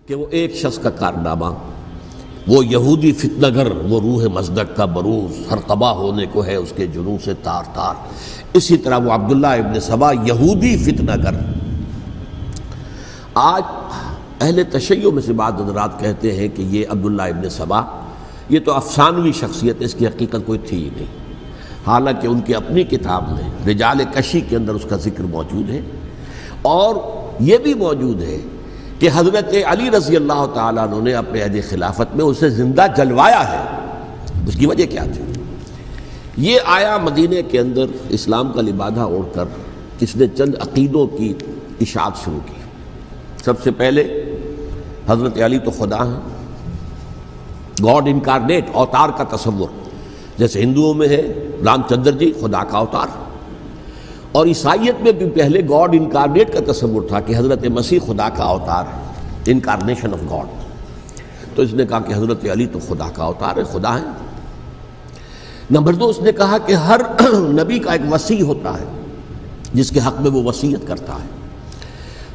کہ وہ ایک شخص کا کارنامہ، وہ یہودی فتنہ گر، وہ روح مصدق کا بروز، ہر تباہ ہونے کو ہے اس کے جنوں سے تار تار. اسی طرح وہ عبداللہ ابن سبا یہودی فتنہ گر. آج اہل تشیع میں سے بعض حضرات کہتے ہیں کہ یہ عبداللہ ابن سبا یہ تو افسانوی شخصیت ہے، اس کی حقیقت کوئی تھی ہی نہیں. حالانکہ ان کی اپنی کتاب میں رجال کشی کے اندر اس کا ذکر موجود ہے، اور یہ بھی موجود ہے کہ حضرت علی رضی اللہ تعالیٰ عنہ نے اپنے عہد خلافت میں اسے زندہ جلوایا ہے. اس کی وجہ کیا تھی؟ یہ آیا مدینے کے اندر اسلام کا لبادہ اوڑھ کر کس نے چند عقیدوں کی اشاعت شروع کی. سب سے پہلے حضرت علی تو خدا ہیں، گاڈ انکارنیٹ، اوتار کا تصور، جیسے ہندوؤں میں ہے رام چندر جی خدا کا اوتار، اور عیسائیت میں بھی پہلے گاڈ انکارنیٹ کا تصور تھا کہ حضرت مسیح خدا کا اوتار ہے، انکارنیشن آف گاڈ. تو اس نے کہا کہ حضرت علی تو خدا کا اوتار ہے، خدا ہے. نمبر دو، اس نے کہا کہ ہر نبی کا ایک وصی ہوتا ہے جس کے حق میں وہ وصیت کرتا ہے.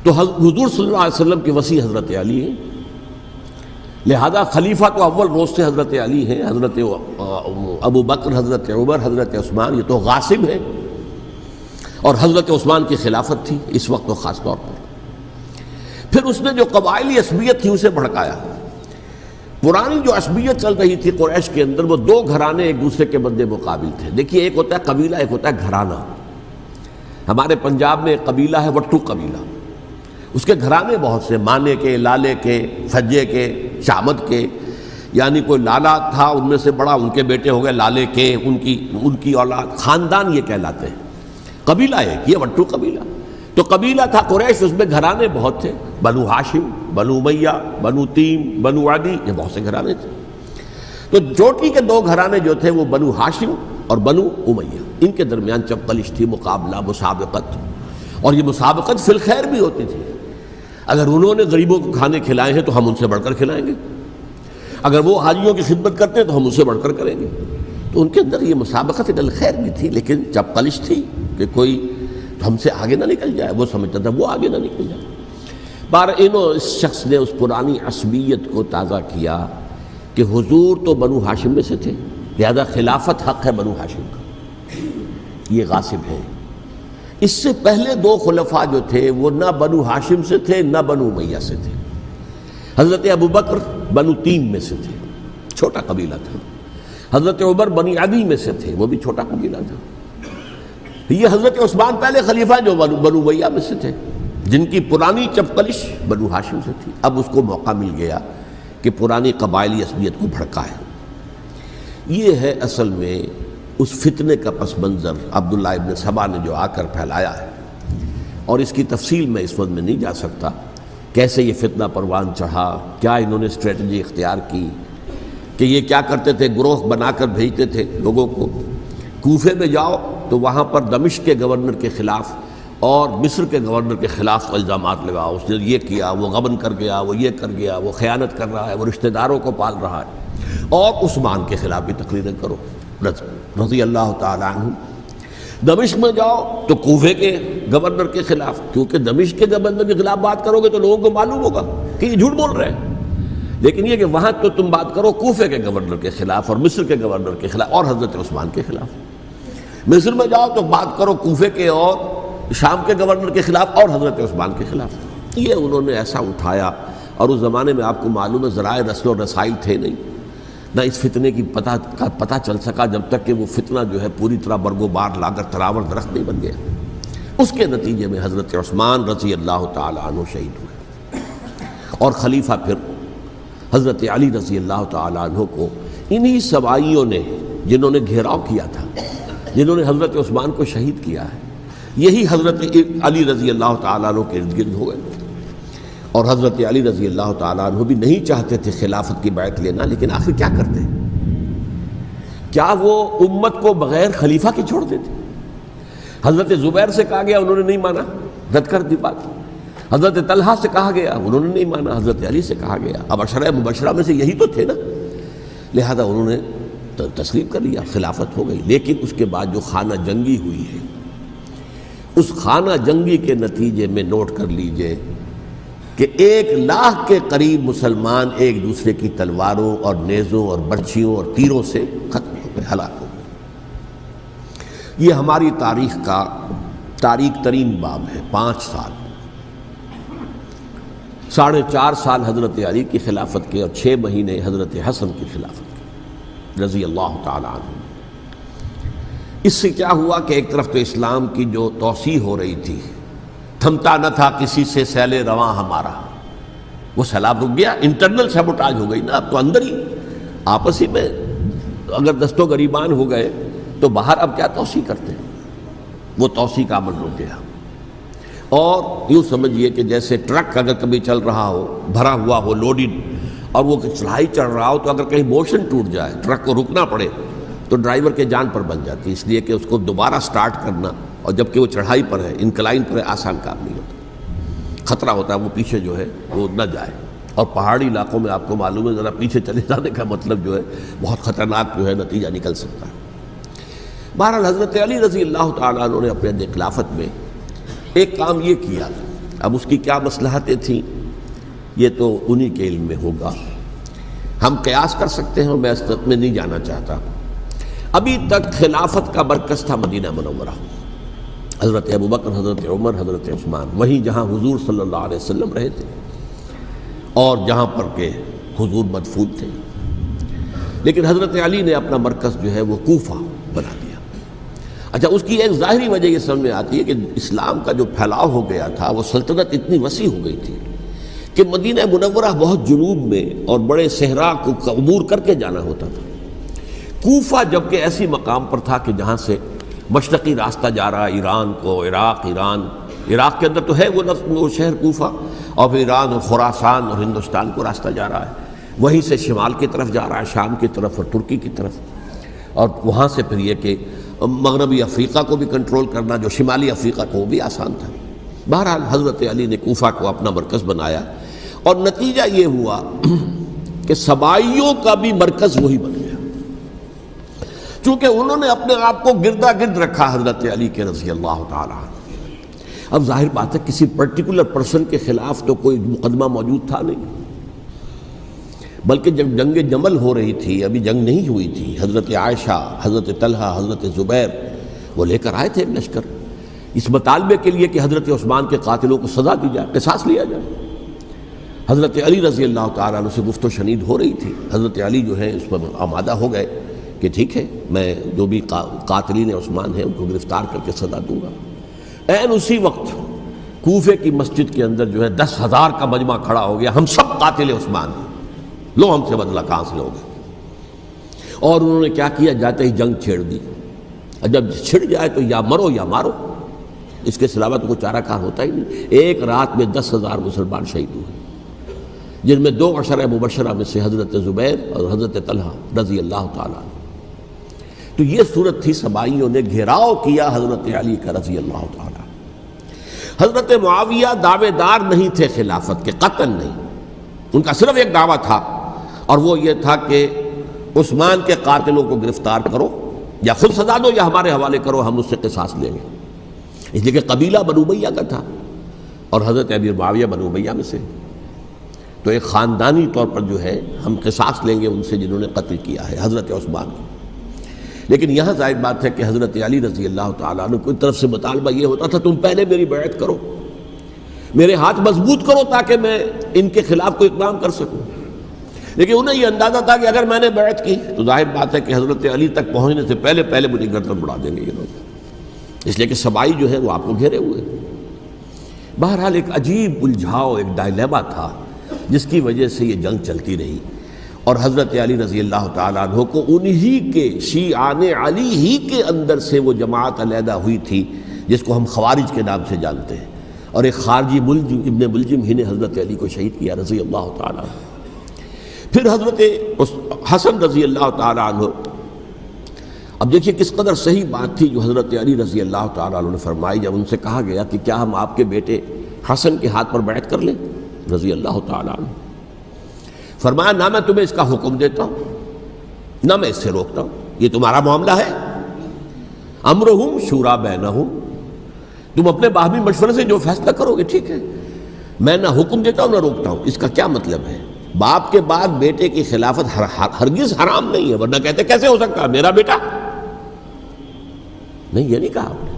تو حضور صلی اللہ علیہ وسلم کے وصی حضرت علی ہیں، لہذا خلیفہ تو اول روز سے حضرت علی ہیں. حضرت ابو بکر، حضرت عمر، حضرت عثمان یہ تو غاصب ہیں، اور حضرت عثمان کی خلافت تھی اس وقت تو خاص طور پر. پھر اس نے جو قبائلی عصبیت تھی اسے بھڑکایا. پرانی جو عصبیت چل رہی تھی قریش کے اندر، وہ دو گھرانے ایک دوسرے کے مد مقابل تھے. دیکھیے، ایک ہوتا ہے قبیلہ، ایک ہوتا ہے گھرانہ. ہمارے پنجاب میں ایک قبیلہ ہے وٹو قبیلہ، اس کے گھرانے بہت سے، مانے کے، لالے کے، فجے کے، شامت کے، یعنی کوئی لالا تھا ان میں سے بڑا، ان کے بیٹے ہو گئے لالے کے، ان کی اولاد، خاندان یہ کہلاتے ہیں. قبیلہ ایک، یہ وٹو قبیلہ. تو قبیلہ تھا قریش، اس میں گھرانے بہت تھے، بنو ہاشم، بنو امیہ، بنو تیم، بنو عدی، یہ بہت سے گھرانے تھے. تو چوٹی کے دو گھرانے جو تھے وہ بنو ہاشم اور بنو امیہ، ان کے درمیان چپقلش تھی، مقابلہ، مسابقت. اور یہ مسابقت فی الخیر بھی ہوتی تھی. اگر انہوں نے غریبوں کو کھانے کھلائے ہیں تو ہم ان سے بڑھ کر کھلائیں گے، اگر وہ حاجیوں کی خدمت کرتے ہیں تو ہم ان سے بڑھ کر کریں گے. تو ان کے اندر یہ مسابقت الخیر بھی تھی، لیکن چپقلش تھی کہ کوئی ہم سے آگے نہ نکل جائے. وہ سمجھتا تھا وہ آگے نہ نکل جائے. اس شخص نے اس پرانی عصبیت کو تازہ کیا کہ حضور تو بنو ہاشم میں سے تھے، لہذا خلافت حق ہے بنو ہاشم کا، یہ غاصب ہے. اس سے پہلے دو خلفاء جو تھے وہ نہ بنو ہاشم سے تھے نہ بنو امیہ سے تھے. حضرت ابو بکر بنو تیم میں سے تھے، چھوٹا قبیلہ تھا. حضرت عمر بنی عدی میں سے تھے، وہ بھی چھوٹا قبیلہ تھا. یہ حضرت عثمان پہلے خلیفہ جو بنو امیہ میں سے تھے، جن کی پرانی چپقلش بنو ہاشم سے تھی. اب اس کو موقع مل گیا کہ پرانی قبائلی عصبیت کو بھڑکائے. یہ ہے اصل میں اس فتنے کا پس منظر عبداللہ ابن سبا نے جو آ کر پھیلایا ہے. اور اس کی تفصیل میں اس وقت میں نہیں جا سکتا، کیسے یہ فتنہ پروان چڑھا، کیا انہوں نے اسٹریٹجی اختیار کی. کہ یہ کیا کرتے تھے، گروہ بنا کر بھیجتے تھے لوگوں کو. کوفے میں جاؤ تو وہاں پر دمشق کے گورنر کے خلاف اور مصر کے گورنر کے خلاف الزامات لگاؤ، اس نے یہ کیا، وہ غبن کر گیا، وہ یہ کر گیا، وہ خیانت کر رہا ہے، وہ رشتہ داروں کو پال رہا ہے. اور عثمان کے خلاف بھی تقریریں کرو رضی اللہ تعالیٰ عنہ. دمشق میں جاؤ تو کوفے کے گورنر کے خلاف، کیونکہ دمشق کے گورنر کے خلاف بات کرو گے تو لوگوں کو معلوم ہوگا کہ یہ جھوٹ بول رہے ہیں. لیکن یہ کہ وہاں تو تم بات کرو کوفے کے گورنر کے خلاف اور مصر کے گورنر کے خلاف اور حضرت عثمان کے خلاف. مصر میں جاؤ تو بات کرو کوفے کے اور شام کے گورنر کے خلاف اور حضرت عثمان کے خلاف. یہ انہوں نے ایسا اٹھایا. اور اس زمانے میں آپ کو معلوم ہے ذرائع رسل و رسائل تھے نہیں، نہ اس فتنے کی پتہ چل سکا جب تک کہ وہ فتنہ جو ہے پوری طرح برگ و بار لا کر تراور درخت نہیں بن گیا. اس کے نتیجے میں حضرت عثمان رضی اللہ تعالیٰ عنہ شہید ہوئے، اور خلیفہ پھر حضرت علی رضی اللہ تعالیٰ عنہ کو انہی سوائیوں نے، جنہوں نے گھیراؤ کیا تھا، جنہوں نے حضرت عثمان کو شہید کیا ہے، یہی حضرت علی رضی اللہ تعالیٰ عنہ کے ارد گرد ہو گئے. اور حضرت علی رضی اللہ تعالیٰ عنہ بھی نہیں چاہتے تھے خلافت کی بیعت لینا، لیکن آخر کیا کرتے؟ کیا وہ امت کو بغیر خلیفہ کے چھوڑ دیتے؟ حضرت زبیر سے کہا گیا، انہوں نے نہیں مانا، رد کر دی بات. حضرت طلحہ سے کہا گیا، انہوں نے نہیں مانا. حضرت علی سے کہا گیا، اب عشرہ مبشرہ میں سے یہی تو تھے نا، لہذا انہوں نے تسلیم کر لیا، خلافت ہو گئی. لیکن اس کے بعد جو خانہ جنگی ہوئی ہے، اس خانہ جنگی کے نتیجے میں نوٹ کر لیجئے کہ 1,00,000 کے قریب مسلمان ایک دوسرے کی تلواروں اور نیزوں اور برچھیوں اور تیروں سے ختم ہو گئے، ہلاک ہو گئے۔ یہ ہماری تاریخ کا تاریک ترین باب ہے۔ 5 سال، 4.5 سال حضرت علی کی خلافت کے اور 6 مہینے حضرت حسن کی خلافت کے رضی اللہ تعالی عنہ۔ اس سے کیا ہوا کہ ایک طرف تو اسلام کی جو توسیع ہو رہی تھی، تھمتا نہ تھا کسی سے سیل رواں ہمارا، وہ سیلاب رک گیا، انٹرنل سیبوٹاج ہو گئی نا، اب تو اندر ہی آپس ہی میں اگر دست و گریبان ہو گئے تو باہر اب کیا توسیع کرتے ہیں، وہ توسیع کا عمل رک گیا۔ اور یوں سمجھیے کہ جیسے ٹرک اگر کبھی چل رہا ہو، بھرا ہوا ہو، لوڈڈ، اور وہ چڑھائی چڑھ رہا ہو تو اگر کہیں موشن ٹوٹ جائے، ٹرک کو رکنا پڑے تو ڈرائیور کے جان پر بن جاتی، اس لیے کہ اس کو دوبارہ سٹارٹ کرنا، اور جبکہ وہ چڑھائی پر ہے، انکلائن پر ہے، آسان کام نہیں ہوتا، خطرہ ہوتا ہے وہ پیچھے جو ہے وہ نہ جائے۔ اور پہاڑی علاقوں میں آپ کو معلوم ہے ذرا پیچھے چلے جانے کا مطلب جو ہے بہت خطرناک جو ہے نتیجہ نکل سکتا ہے۔ بہرحال حضرت علی رضی اللہ تعالیٰ عنہ نے اپنے خلافت میں ایک کام یہ کیا، اب اس کی کیا مصلحتیں تھیں یہ تو انہی کے علم میں ہوگا، ہم قیاس کر سکتے ہیں، میں اس میں نہیں جانا چاہتا۔ ابھی تک خلافت کا مرکز تھا مدینہ منورہ، حضرت ابوبکر، حضرت عمر، حضرت عثمان، وہیں جہاں حضور صلی اللہ علیہ وسلم رہے تھے اور جہاں پر کہ حضور مدفون تھے۔ لیکن حضرت علی نے اپنا مرکز جو ہے وہ کوفہ بنا دیا۔ اچھا، اس کی ایک ظاہری وجہ یہ سمجھ میں آتی ہے کہ اسلام کا جو پھیلاؤ ہو گیا تھا، وہ سلطنت اتنی وسیع ہو گئی تھی کہ مدینہ منورہ بہت جنوب میں اور بڑے صحرا کو عبور کر کے جانا ہوتا تھا۔ کوفہ جبکہ ایسی مقام پر تھا کہ جہاں سے مشرقی راستہ جا رہا ہے ایران کو، عراق کے اندر تو ہے وہ شہر کوفہ، اور پھر ایران اور خراسان اور ہندوستان کو راستہ جا رہا ہے، وہیں سے شمال کی طرف جا رہا ہے، شام کی طرف اور ترکی کی طرف، اور وہاں سے پھر یہ کہ مغربی افریقہ کو بھی کنٹرول کرنا، جو شمالی افریقہ کو، وہ بھی آسان تھا۔ بہرحال حضرت علی نے کوفہ کو اپنا مرکز بنایا، اور نتیجہ یہ ہوا کہ سبائیوں کا بھی مرکز وہی بن گیا، چونکہ انہوں نے اپنے آپ کو گردا گرد رکھا حضرت علی کے رضی اللہ تعالیٰ عنہ۔ اب ظاہر بات ہے کسی پرٹیکولر پرسن کے خلاف تو کوئی مقدمہ موجود تھا نہیں، بلکہ جب جنگ جمل ہو رہی تھی، ابھی جنگ نہیں ہوئی تھی، حضرت عائشہ، حضرت طلحہ، حضرت زبیر وہ لے کر آئے تھے ایک لشکر اس مطالبے کے لیے کہ حضرت عثمان کے قاتلوں کو سزا دی جائے، قصاص لیا جائے۔ حضرت علی رضی اللہ تعالیٰ عنہ سے گفت و شنید ہو رہی تھی، حضرت علی جو ہے اس پر آمادہ ہو گئے کہ ٹھیک ہے، میں جو بھی قاتلین عثمان ہیں ان کو گرفتار کر کے سزا دوں گا۔ عین اسی وقت کوفے کی مسجد کے اندر جو ہے 10,000 کا مجمع کھڑا ہو گیا، ہم سب قاتل عثمان ہیں، لو ہم سے بدلہ کہاں سے لوگے؟ اور انہوں نے کیا کیا، جاتے ہی جنگ چھیڑ دی، اور جب چھڑ جائے تو یا مرو یا مارو، اس کے علاوہ تو کوئی چارہ کار ہوتا ہی نہیں۔ ایک رات میں 10,000 مسلمان شہید ہوئے، جن میں 2 عشرہ مبشرہ میں سے حضرت زبیر اور حضرت طلحہ رضی اللہ تعالیٰ عنہ۔ تو یہ صورت تھی، سبائیوں نے گھیراؤ کیا حضرت علی کا رضی اللہ تعالیٰ۔ حضرت معاویہ دعوے دار نہیں تھے خلافت کے، قطعاً نہیں، ان کا صرف ایک دعویٰ تھا، اور وہ یہ تھا کہ عثمان کے قاتلوں کو گرفتار کرو، یا خود سزا دو یا ہمارے حوالے کرو، ہم اس سے قصاص لیں گے۔ اس لیے کہ قبیلہ بنو امیہ کا تھا، اور حضرت ابی معاویہ بنو امیہ میں سے، تو ایک خاندانی طور پر جو ہے ہم قصاص لیں گے ان سے جنہوں نے قتل کیا ہے حضرت عثمان کو۔ لیکن یہاں ظاہر بات ہے کہ حضرت علی رضی اللہ تعالیٰ عنہ کی طرف سے مطالبہ یہ ہوتا تھا، تم پہلے میری بیعت کرو، میرے ہاتھ مضبوط کرو تاکہ میں ان کے خلاف کوئی اقدام کر سکوں۔ لیکن انہیں یہ اندازہ تھا کہ اگر میں نے بیعت کی تو ظاہر بات ہے کہ حضرت علی تک پہنچنے سے پہلے مجھے گردن بڑھا دیں گے یہ لوگ، اس لیے کہ سبائی جو ہے وہ آپ کو گھیرے ہوئے۔ بہرحال ایک عجیب الجھاؤ، ایک ڈائلیما تھا جس کی وجہ سے یہ جنگ چلتی رہی، اور حضرت علی رضی اللہ تعالیٰ عنہ کو انہی کے شیعان علی ہی کے اندر سے وہ جماعت علیحدہ ہوئی تھی جس کو ہم خوارج کے نام سے جانتے ہیں، اور ایک خارجی ملجم ابن ملجم ہی نے حضرت علی کو شہید کیا رضی اللہ تعالیٰ عنہ۔ پھر حضرت حسن رضی اللہ تعالیٰ عنہ، اب دیکھیے کس قدر صحیح بات تھی جو حضرت علی رضی اللہ تعالیٰ عنہ نے فرمائی جب ان سے کہا گیا کہ کیا ہم آپ کے بیٹے حسن کے ہاتھ پر بیعت کر لیں رضی اللہ تعالیٰ عنہ۔ فرمایا نہ میں تمہیں اس کا حکم دیتا ہوں نہ میں اس سے روکتا ہوں، یہ تمہارا معاملہ ہے، امرہم شورا بینہم، تم اپنے باہمی مشورے سے جو فیصلہ کرو گے ٹھیک ہے، میں نہ حکم دیتا ہوں نہ روکتا ہوں. اس کا کیا مطلب ہے؟ باپ کے بعد بیٹے کی خلافت ہرگز حرام نہیں ہے، ورنہ کہتے کیسے ہو سکتا ہے میرا بیٹا؟ نہیں، یہ نہیں کہا آپ نے.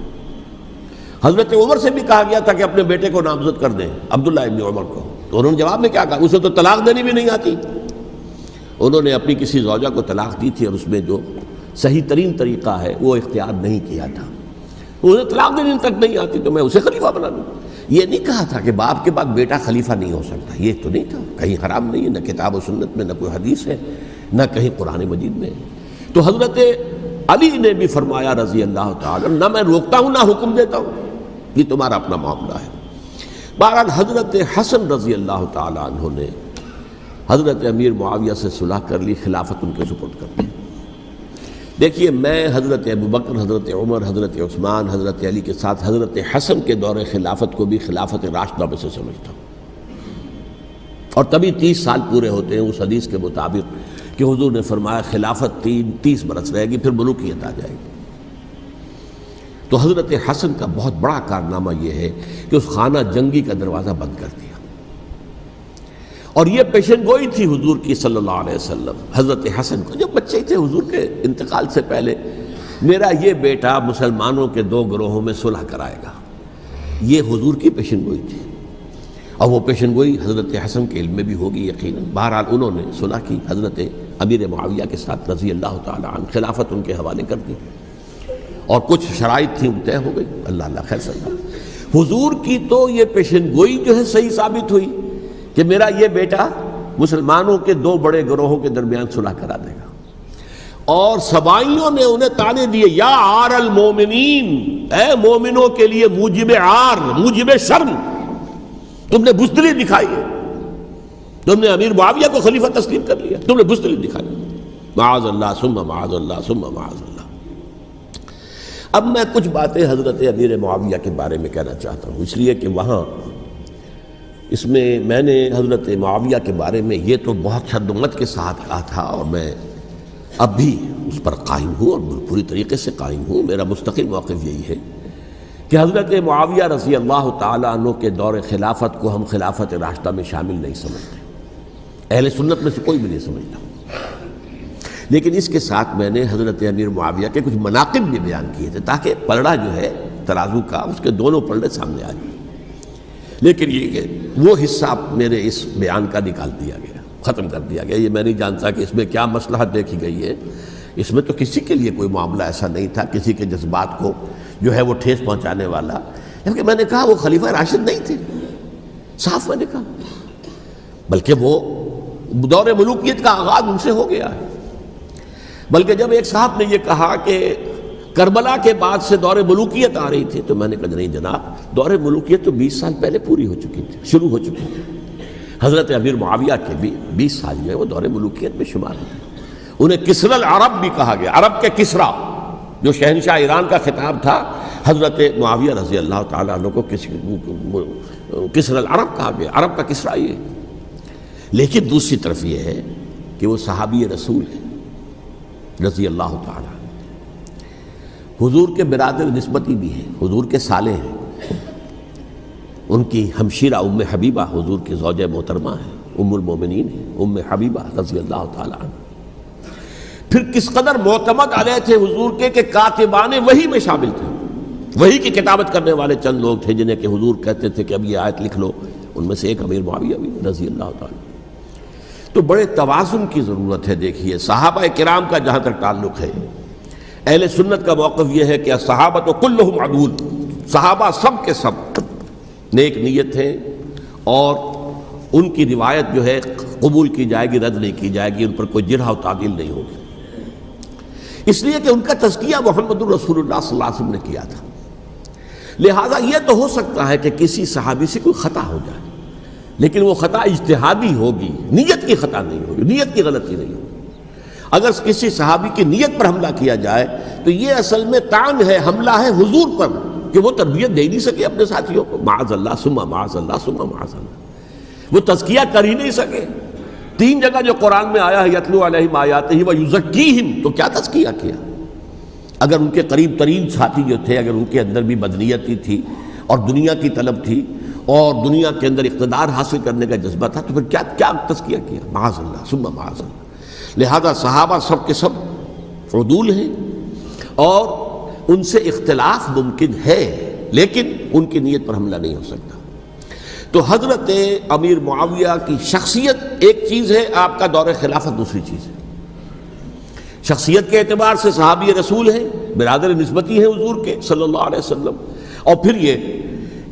حضرت عمر سے بھی کہا گیا تھا کہ اپنے بیٹے کو نامزد کر دیں، عبداللہ ابن عمر کو، تو انہوں نے جواب میں کیا کہا؟ اسے تو طلاق دینی بھی نہیں آتی. انہوں نے اپنی کسی زوجہ کو طلاق دی تھی اور اس میں جو صحیح ترین طریقہ ہے وہ اختیار نہیں کیا تھا. اسے طلاق دینے تک نہیں آتی تو میں اسے خلیفہ بنا دوں. یہ نہیں کہا تھا کہ باپ کے بعد بیٹا خلیفہ نہیں ہو سکتا، یہ تو نہیں تھا. کہیں حرام نہیں ہے، نہ کتاب و سنت میں، نہ کوئی حدیث ہے، نہ کہیں قرآن مجید میں. تو حضرت علی نے بھی فرمایا رضی اللہ تعالیٰ، نہ میں روکتا ہوں نہ حکم دیتا ہوں، یہ تمہارا اپنا معاملہ ہے. بہرحال حضرت حسن رضی اللہ تعالیٰ عنہ نے حضرت امیر معاویہ سے صلح کر لی، خلافت ان کے سپرد کر دی. دیکھیے، میں حضرت ابوبکر، حضرت عمر، حضرت عثمان، حضرت علی کے ساتھ حضرت حسن کے دور خلافت کو بھی خلافت راشدہ میں سے سمجھتا ہوں. اور تبھی 30 سال پورے ہوتے ہیں اس حدیث کے مطابق کہ حضور نے فرمایا خلافت 30 برس رہے گی، پھر ملوکیت آ جائے گی. تو حضرت حسن کا بہت بڑا کارنامہ یہ ہے کہ اس خانہ جنگی کا دروازہ بند کر دیا. اور یہ پیشن گوئی تھی حضور کی صلی اللہ علیہ وسلم حضرت حسن کو، جب بچے ہی تھے حضور کے انتقال سے پہلے، میرا یہ بیٹا مسلمانوں کے 2 گروہوں میں صلح کرائے گا. یہ حضور کی پیشن گوئی تھی، اور وہ پیشن گوئی حضرت حسن کے علم میں بھی ہوگی یقیناً. بہرحال انہوں نے صلح کی حضرت امیر معاویہ کے ساتھ رضی اللہ تعالیٰ عنہ، خلافت ان کے حوالے کر دی، اور کچھ شرائط تھیں طے ہو گئی. اللہ اللہ خیر صلی اللہ. حضور کی تو یہ پیشن گوئی جو ہے صحیح ثابت ہوئی کہ میرا یہ بیٹا مسلمانوں کے 2 بڑے گروہوں کے درمیان صلح کرا دے گا. اور سبائیوں نے انہیں تانے دیے، یا عار المومنین، اے مومنوں کے لیے موجب عار، موجب شرم، تم نے بزدلی دکھائی ہے، تم نے امیر معاویہ کو خلیفہ تسلیم کر لیا، تم نے بزدلی دکھائی. معاذ اللہ ثم معاذ اللہ ثم معاذ اللہ. اب میں کچھ باتیں حضرت امیر معاویہ کے بارے میں کہنا چاہتا ہوں، اس لیے کہ وہاں اس میں نے حضرت معاویہ کے بارے میں یہ تو بہت شدت کے ساتھ کہا تھا، اور میں اب بھی اس پر قائم ہوں اور پوری طریقے سے قائم ہوں. میرا مستقل موقف یہی ہے کہ حضرت معاویہ رضی اللہ تعالیٰ عنہ کے دور خلافت کو ہم خلافت راشدہ میں شامل نہیں سمجھتے، اہل سنت میں سے کوئی بھی نہیں سمجھتا. لیکن اس کے ساتھ میں نے حضرت امیر معاویہ کے کچھ مناقب بھی بیان کیے تھے، تاکہ پلڑا جو ہے ترازو کا اس کے دونوں پلڑے سامنے آ جائیں. لیکن یہ کہ وہ حصہ میرے اس بیان کا نکال دیا گیا، ختم کر دیا گیا. یہ میں نہیں جانتا کہ اس میں کیا مصلحت دیکھی گئی ہے. اس میں تو کسی کے لیے کوئی معاملہ ایسا نہیں تھا کسی کے جذبات کو جو ہے وہ ٹھیس پہنچانے والا. کیونکہ میں نے کہا وہ خلیفہ راشد نہیں تھے، صاف میں نے کہا، بلکہ وہ دور ملوکیت کا آغاز ان سے ہو گیا ہے. بلکہ جب ایک صاحب نے یہ کہا کہ کربلا کے بعد سے دور ملوکیت آ رہی تھی، تو میں نے کہا نہیں جناب، دور ملوکیت تو 20 سال پہلے پوری ہو چکی تھی، شروع ہو چکی تھی. حضرت امیر معاویہ کے بھی 20 سال جو ہے وہ دور ملوکیت میں شمار ہوتے. انہیں کسری العرب بھی کہا گیا، عرب کے کسریٰ، جو شہنشاہ ایران کا خطاب تھا، حضرت معاویہ رضی اللہ تعالیٰ عنہ کو کسری العرب کہا گیا، عرب کا کسریٰ یہ. لیکن دوسری طرف یہ ہے کہ وہ صحابی رسول ہیں رضی اللہ تعالیٰ، حضور کے برادر نسبتی بھی ہیں، حضور کے سالے ہیں. ان کی ہمشیرہ ام حبیبہ حضور کی زوجہ محترمہ ہیں، ام المومنین ہیں، ام حبیبہ رضی اللہ تعالیٰ عنہ. پھر کس قدر معتمد علیہ تھے حضور کے کہ کاتبان وحی میں شامل تھے. وحی کی کتابت کرنے والے چند لوگ تھے جنہیں کہ حضور کہتے تھے کہ اب یہ آیت لکھ لو. ان میں سے ایک امیر معاویہ بھی رضی اللہ تعالیٰ. تو بڑے توازن کی ضرورت ہے. دیکھیے صحابہ کرام کا جہاں تک تعلق ہے، اہل سنت کا موقف یہ ہے کہ صحابہ تو کلہم عدول، صحابہ سب کے سب نیک نیت ہیں، اور ان کی روایت جو ہے قبول کی جائے گی، رد نہیں کی جائے گی، ان پر کوئی جرح و تعدیل نہیں ہوگی. اس لیے کہ ان کا تزکیہ محمد الرسول اللہ صلی اللہ علیہ وسلم نے کیا تھا. لہٰذا یہ تو ہو سکتا ہے کہ کسی صحابی سے کوئی خطا ہو جائے، لیکن وہ خطا اجتہادی ہوگی، نیت کی خطا نہیں ہوگی، نیت کی غلطی نہیں ہوگی. اگر کسی صحابی کی نیت پر حملہ کیا جائے تو یہ اصل میں طعن ہے، حملہ ہے حضور پر کہ وہ تربیت دے نہیں سکے اپنے ساتھیوں کو. معاذ اللہ ثم معاذ اللہ ثم معاذ اللہ، وہ تزکیہ کر ہی نہیں سکے. 3 جگہ جو قرآن میں آیا ہے یتلو علیہم آیاتہ ویزکیہم، تو کیا تزکیہ کیا؟ اگر ان کے قریب ترین ساتھی جو تھے، اگر ان کے اندر بھی بدنیتی تھی اور دنیا کی طلب تھی، اور دنیا کے اندر اقتدار حاصل کرنے کا جذبہ تھا، تو پھر کیا تزکیہ کیا؟ معاذ اللہ ثم معاذ اللہ۔ لہذا صحابہ سب کے سب عدول ہیں اور ان سے اختلاف ممکن ہے، لیکن ان کی نیت پر حملہ نہیں ہو سکتا۔ تو حضرت امیر معاویہ کی شخصیت ایک چیز ہے، آپ کا دور خلافت دوسری چیز ہے۔ شخصیت کے اعتبار سے صحابی رسول ہیں، برادر نسبتی ہیں حضور کے صلی اللہ علیہ وسلم، اور پھر یہ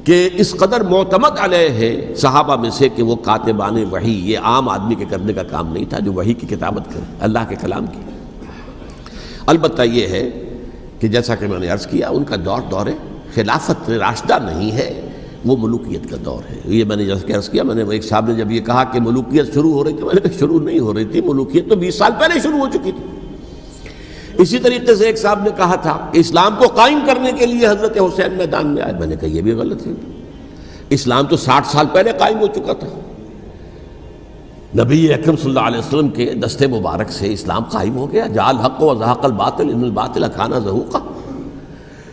کہ اس قدر معتمد علیہ ہے صحابہ میں سے کہ وہ کاتبان وحی، یہ عام آدمی کے کرنے کا کام نہیں تھا جو وحی کی کتابت کرے، اللہ کے کلام کی۔ البتہ یہ ہے کہ جیسا کہ میں نے عرض کیا، ان کا دور خلافت راشدہ نہیں ہے، وہ ملوکیت کا دور ہے۔ یہ میں نے جیسا کہ عرض کیا، میں نے ایک صاحب نے جب یہ کہا کہ ملوکیت شروع ہو رہی تھی، میں نے کہا شروع نہیں ہو رہی تھی، ملوکیت تو 20 سال پہلے شروع ہو چکی تھی۔ اسی طریقے سے ایک صاحب نے کہا تھا کہ اسلام کو قائم کرنے کے لیے حضرت حسین میدان میں آئے، میں نے کہا یہ بھی غلط ہے، اسلام تو 60 سال پہلے قائم ہو چکا تھا، نبی اکرم صلی اللہ علیہ وسلم کے دست مبارک سے اسلام قائم ہو گیا، جاء الحق وزهق الباطل ان الباطل کان زهوقا،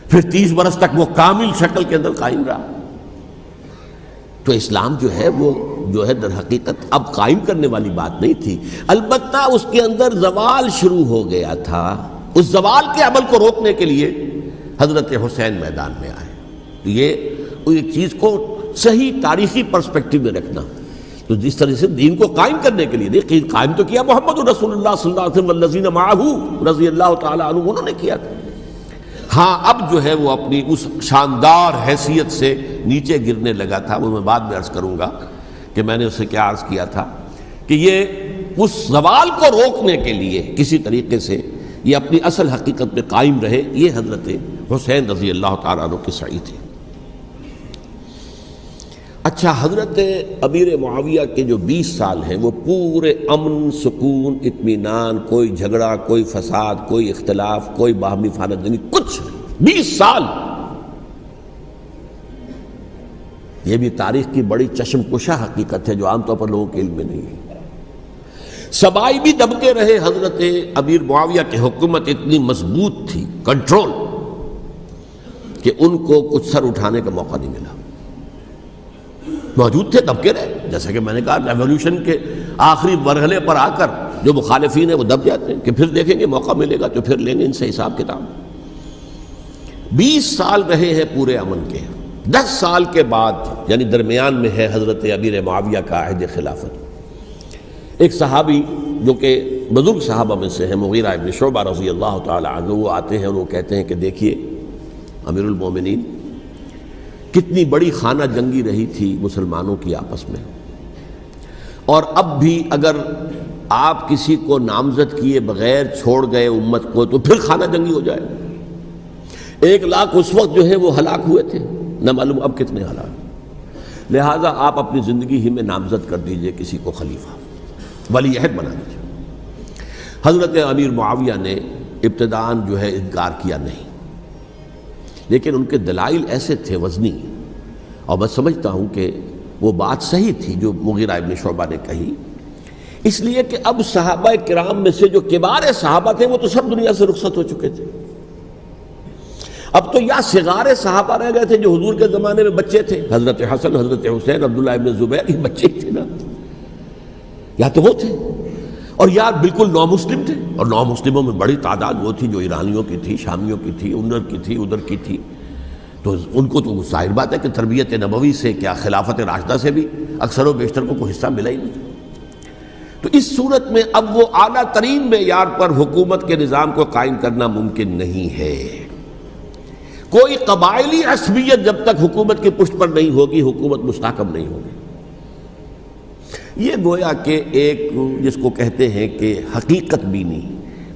پھر 30 برس تک وہ کامل شکل کے اندر قائم رہا۔ تو اسلام جو ہے در حقیقت اب قائم کرنے والی بات نہیں تھی، البتہ اس کے اندر زوال شروع ہو گیا تھا، اس زوال کے عمل کو روکنے کے لیے حضرت حسین میدان میں آئے۔ یہ ایک چیز کو صحیح تاریخی پرسپیکٹو میں رکھنا، تو جس طرح سے دین کو قائم کرنے کے لیے نہیں، قائم تو کیا محمد رسول اللہ صلی اللہ علیہ وسلم والذین معہ رضی اللہ تعالی عنہ، انہوں نے کیا تھا۔ ہاں اب جو ہے وہ اپنی اس شاندار حیثیت سے نیچے گرنے لگا تھا، وہ میں بعد میں عرض کروں گا کہ میں نے اسے کیا عرض کیا تھا کہ یہ اس زوال کو روکنے کے لیے کسی طریقے سے یہ اپنی اصل حقیقت میں قائم رہے، یہ حضرت حسین رضی اللہ تعالیٰ عنہ کی سعی تھی۔ اچھا، حضرت امیر معاویہ کے جو 20 سال ہیں وہ پورے امن، سکون، اطمینان، کوئی جھگڑا، کوئی فساد، کوئی اختلاف، کوئی باہمی خاندانی، کچھ نہیں، 20 سال۔ یہ بھی تاریخ کی بڑی چشم کشا حقیقت ہے جو عام طور پر لوگوں کے علم میں نہیں ہے۔ سبائی بھی دبکے رہے، حضرت امیر معاویہ کی حکومت اتنی مضبوط تھی، کنٹرول، کہ ان کو کچھ سر اٹھانے کا موقع نہیں ملا۔ موجود تھے، دبکے رہے، جیسا کہ میں نے کہا ریولوشن کے آخری مرحلے پر آ کر جو مخالفین ہیں وہ دب جاتے ہیں کہ پھر دیکھیں گے، موقع ملے گا تو پھر لیں گے ان سے حساب کتاب۔ 20 سال رہے ہیں پورے امن کے، 10 سال کے بعد یعنی درمیان میں ہے حضرت امیر معاویہ کا عہد خلافت۔ ایک صحابی جو کہ بزرگ صحابہ میں سے ہیں، مغیرہ ابن شعبہ رضی اللہ تعالی عنہ، وہ آتے ہیں اور وہ کہتے ہیں کہ دیکھیے امیر المومنین، کتنی بڑی خانہ جنگی رہی تھی مسلمانوں کی آپس میں، اور اب بھی اگر آپ کسی کو نامزد کیے بغیر چھوڑ گئے امت کو تو پھر خانہ جنگی ہو جائے۔ 1 لاکھ اس وقت جو ہے وہ ہلاک ہوئے تھے، نہ معلوم اب کتنے ہلاک، لہٰذا آپ اپنی زندگی ہی میں نامزد کر دیجئے کسی کو خلیفہ، ولی عہد بنا دیجئے۔ حضرت امیر معاویہ نے ابتداً جو ہے انکار کیا نہیں، لیکن ان کے دلائل ایسے تھے وزنی، اور میں سمجھتا ہوں کہ وہ بات صحیح تھی جو مغیرہ ابن شعبہ نے کہی، اس لیے کہ اب صحابہ کرام میں سے جو کبار صحابہ تھے وہ تو سب دنیا سے رخصت ہو چکے تھے، اب تو یا صغار صحابہ رہ گئے تھے جو حضور کے زمانے میں بچے تھے، حضرت حسن، حضرت حسین، عبداللہ ابن زبیر، یہ بچے تھے نا، یا تو وہ تھے، اور یا بالکل نو مسلم تھے، اور نو مسلموں میں بڑی تعداد وہ تھی جو ایرانیوں کی تھی، شامیوں کی تھی، ادھر کی تھی، تو ان کو تو ظاہر بات ہے کہ تربیت نبوی سے کیا خلافت راشدہ سے بھی اکثر و بیشتر کو کوئی حصہ ملا ہی نہیں۔ تو اس صورت میں اب وہ اعلیٰ ترین معیار پر حکومت کے نظام کو قائم کرنا ممکن نہیں ہے۔ کوئی قبائلی عصبیت جب تک حکومت کی پشت پر نہیں ہوگی، حکومت مستحکم نہیں ہوگی۔ یہ گویا کہ ایک جس کو کہتے ہیں کہ حقیقت بینی،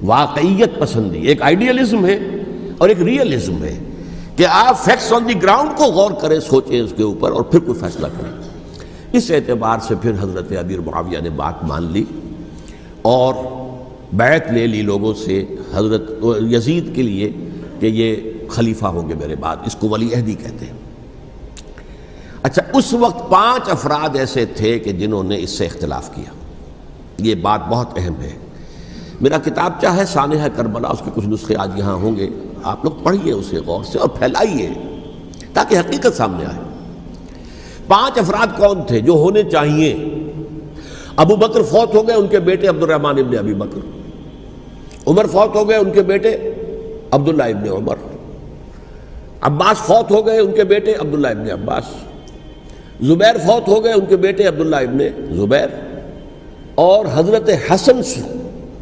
واقعیت پسندی، ایک آئیڈیلزم ہے اور ایک ریئلزم ہے کہ آپ فیکٹس آن دی گراؤنڈ کو غور کریں، سوچیں اس کے اوپر اور پھر کوئی فیصلہ کریں۔ اس اعتبار سے پھر حضرت امیر معاویہ نے بات مان لی اور بیعت لے لی لوگوں سے حضرت یزید کے لیے کہ یہ خلیفہ ہوں گے میرے بعد، اس کو ولی عہدی کہتے ہیں۔ اچھا، اس وقت 5 افراد ایسے تھے کہ جنہوں نے اس سے اختلاف کیا، یہ بات بہت اہم ہے۔ میرا کتابچہ ہے سانحہ کربلا، اس کے کچھ نسخے آج یہاں ہوں گے، آپ لوگ پڑھیے اسے غور سے اور پھیلائیے تاکہ حقیقت سامنے آئے۔ 5 افراد کون تھے جو ہونے چاہیے؟ ابو بکر فوت ہو گئے، ان کے بیٹے عبد الرحمن ابن ابی بکر، عمر فوت ہو گئے، ان کے بیٹے عبداللہ ابن عمر، عباس فوت ہو گئے، ان کے بیٹے عبداللہ ابن عباس، زبیر فوت ہو گئے، ان کے بیٹے عبداللہ ابن زبیر، اور حضرت حسن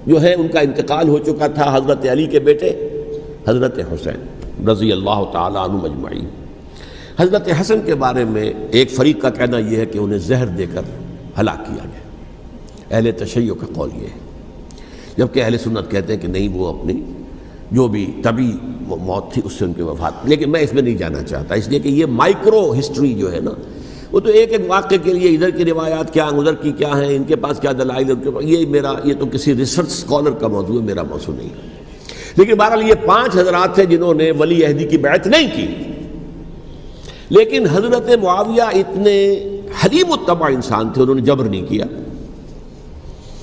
جو ہے ان کا انتقال ہو چکا تھا، حضرت علی کے بیٹے حضرت حسین رضی اللہ تعالیٰ عنہ مجمعین۔ حضرت حسن کے بارے میں ایک فریق کا کہنا یہ ہے کہ انہیں زہر دے کر ہلاک کیا گیا، اہل تشیع کا قول یہ ہے، جبکہ اہل سنت کہتے ہیں کہ نہیں، وہ اپنی جو بھی طبی موت تھی اس سے ان کی وفات۔ لیکن میں اس میں نہیں جانا چاہتا، اس لیے کہ یہ مائکرو ہسٹری جو ہے نا، وہ تو ایک ایک واقعے کے لیے ادھر کی روایات کیا ادھر کی کیا ہیں، ان کے پاس کیا دلائل، ان کے پاس یہ تو کسی ریسرچ اسکالر کا موضوع ہے، میرا موضوع نہیں ہے۔ لیکن بہرحال یہ 5 حضرات تھے جنہوں نے ولی عہدی کی بیعت نہیں کی، لیکن حضرت معاویہ اتنے حلیم الطبع انسان تھے، انہوں نے جبر نہیں کیا،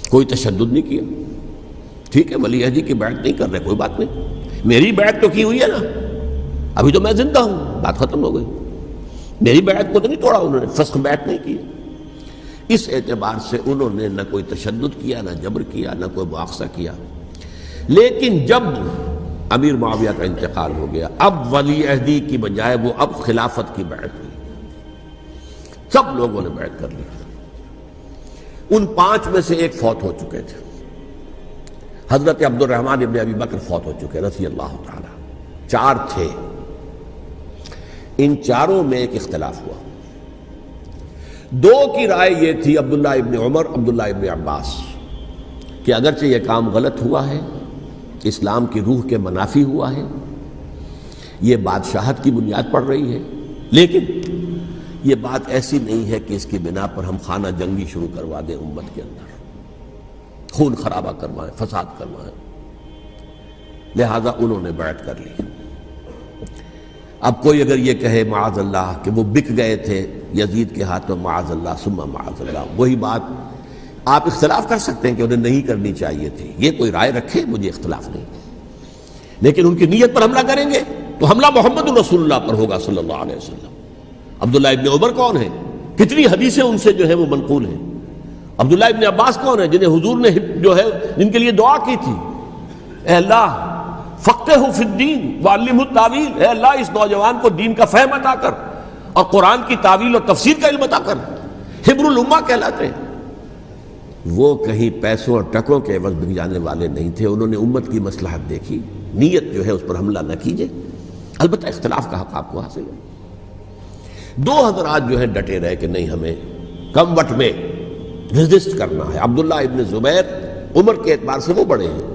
کوئی تشدد نہیں کیا۔ ٹھیک ہے، ولی عہدی کی بیعت نہیں کر رہے، کوئی بات نہیں، میری بیعت تو کی ہوئی ہے نا، ابھی تو میں زندہ ہوں، بات ختم ہو گئی، میری بیعت کو تو نہیں توڑا انہوں نے، فسخ بیعت نہیں کی۔ اس اعتبار سے انہوں نے نہ کوئی تشدد کیا، نہ جبر کیا، نہ کوئی مواخذہ کیا۔ لیکن جب امیر معاویہ کا انتقال ہو گیا، اب ولی عہدی کی بجائے وہ اب خلافت کی بیعت ہوئی، سب لوگوں نے بیعت کر لی۔ ان 5 میں سے ایک فوت ہو چکے تھے، حضرت عبد الرحمن ابن ابی بکر فوت ہو چکے رضی اللہ تعالی، 4 تھے، ان 4 میں ایک اختلاف ہوا۔ 2 کی رائے یہ تھی، عبداللہ ابن عمر، عبداللہ ابن عباس، کہ اگرچہ یہ کام غلط ہوا ہے، اسلام کی روح کے منافی ہوا ہے، یہ بادشاہت کی بنیاد پڑ رہی ہے، لیکن یہ بات ایسی نہیں ہے کہ اس کی بنا پر ہم خانہ جنگی شروع کروا دیں، امت کے اندر خون خرابہ کروائیں، فساد کروائیں۔ لہذا انہوں نے بیعت کر لی۔ اب کوئی اگر یہ کہے معاذ اللہ کہ وہ بک گئے تھے یزید کے ہاتھوں، معاذ اللہ ثم معاذ اللہ، وہی بات آپ اختلاف کر سکتے ہیں کہ انہیں نہیں کرنی چاہیے تھی، یہ کوئی رائے رکھے، مجھے اختلاف نہیں، لیکن ان کی نیت پر حملہ کریں گے تو حملہ محمد رسول اللہ پر ہوگا صلی اللہ علیہ وسلم۔ عبداللہ ابن عمر کون ہیں؟ کتنی حدیثیں ان سے جو ہے وہ منقول ہیں۔ عبداللہ ابن عباس کون ہیں؟ جنہیں حضور نے جو ہے جن کے لیے دعا کی تھی، اے اللہ فقہہ فی الدین وعلمہ التاویل، اے اللہ اس نوجوان کو دین کا فہم عطا کر اور قرآن کی تاویل اور تفسیر کا علم عطا کر، حبر الامہ کہلاتے ہیں۔ وہ کہیں پیسوں اور ٹکوں کے عوض بک جانے والے نہیں تھے، انہوں نے امت کی مصلحت دیکھی، نیت جو ہے اس پر حملہ نہ کیجئے، البتہ اختلاف کا حق آپ کو حاصل ہے۔ 2 حضرات جو ہے ڈٹے رہے کہ نہیں، ہمیں کم وٹ میں ریزسٹ کرنا ہے۔ عبداللہ ابن زبیر عمر کے اعتبار سے وہ بڑے ہیں،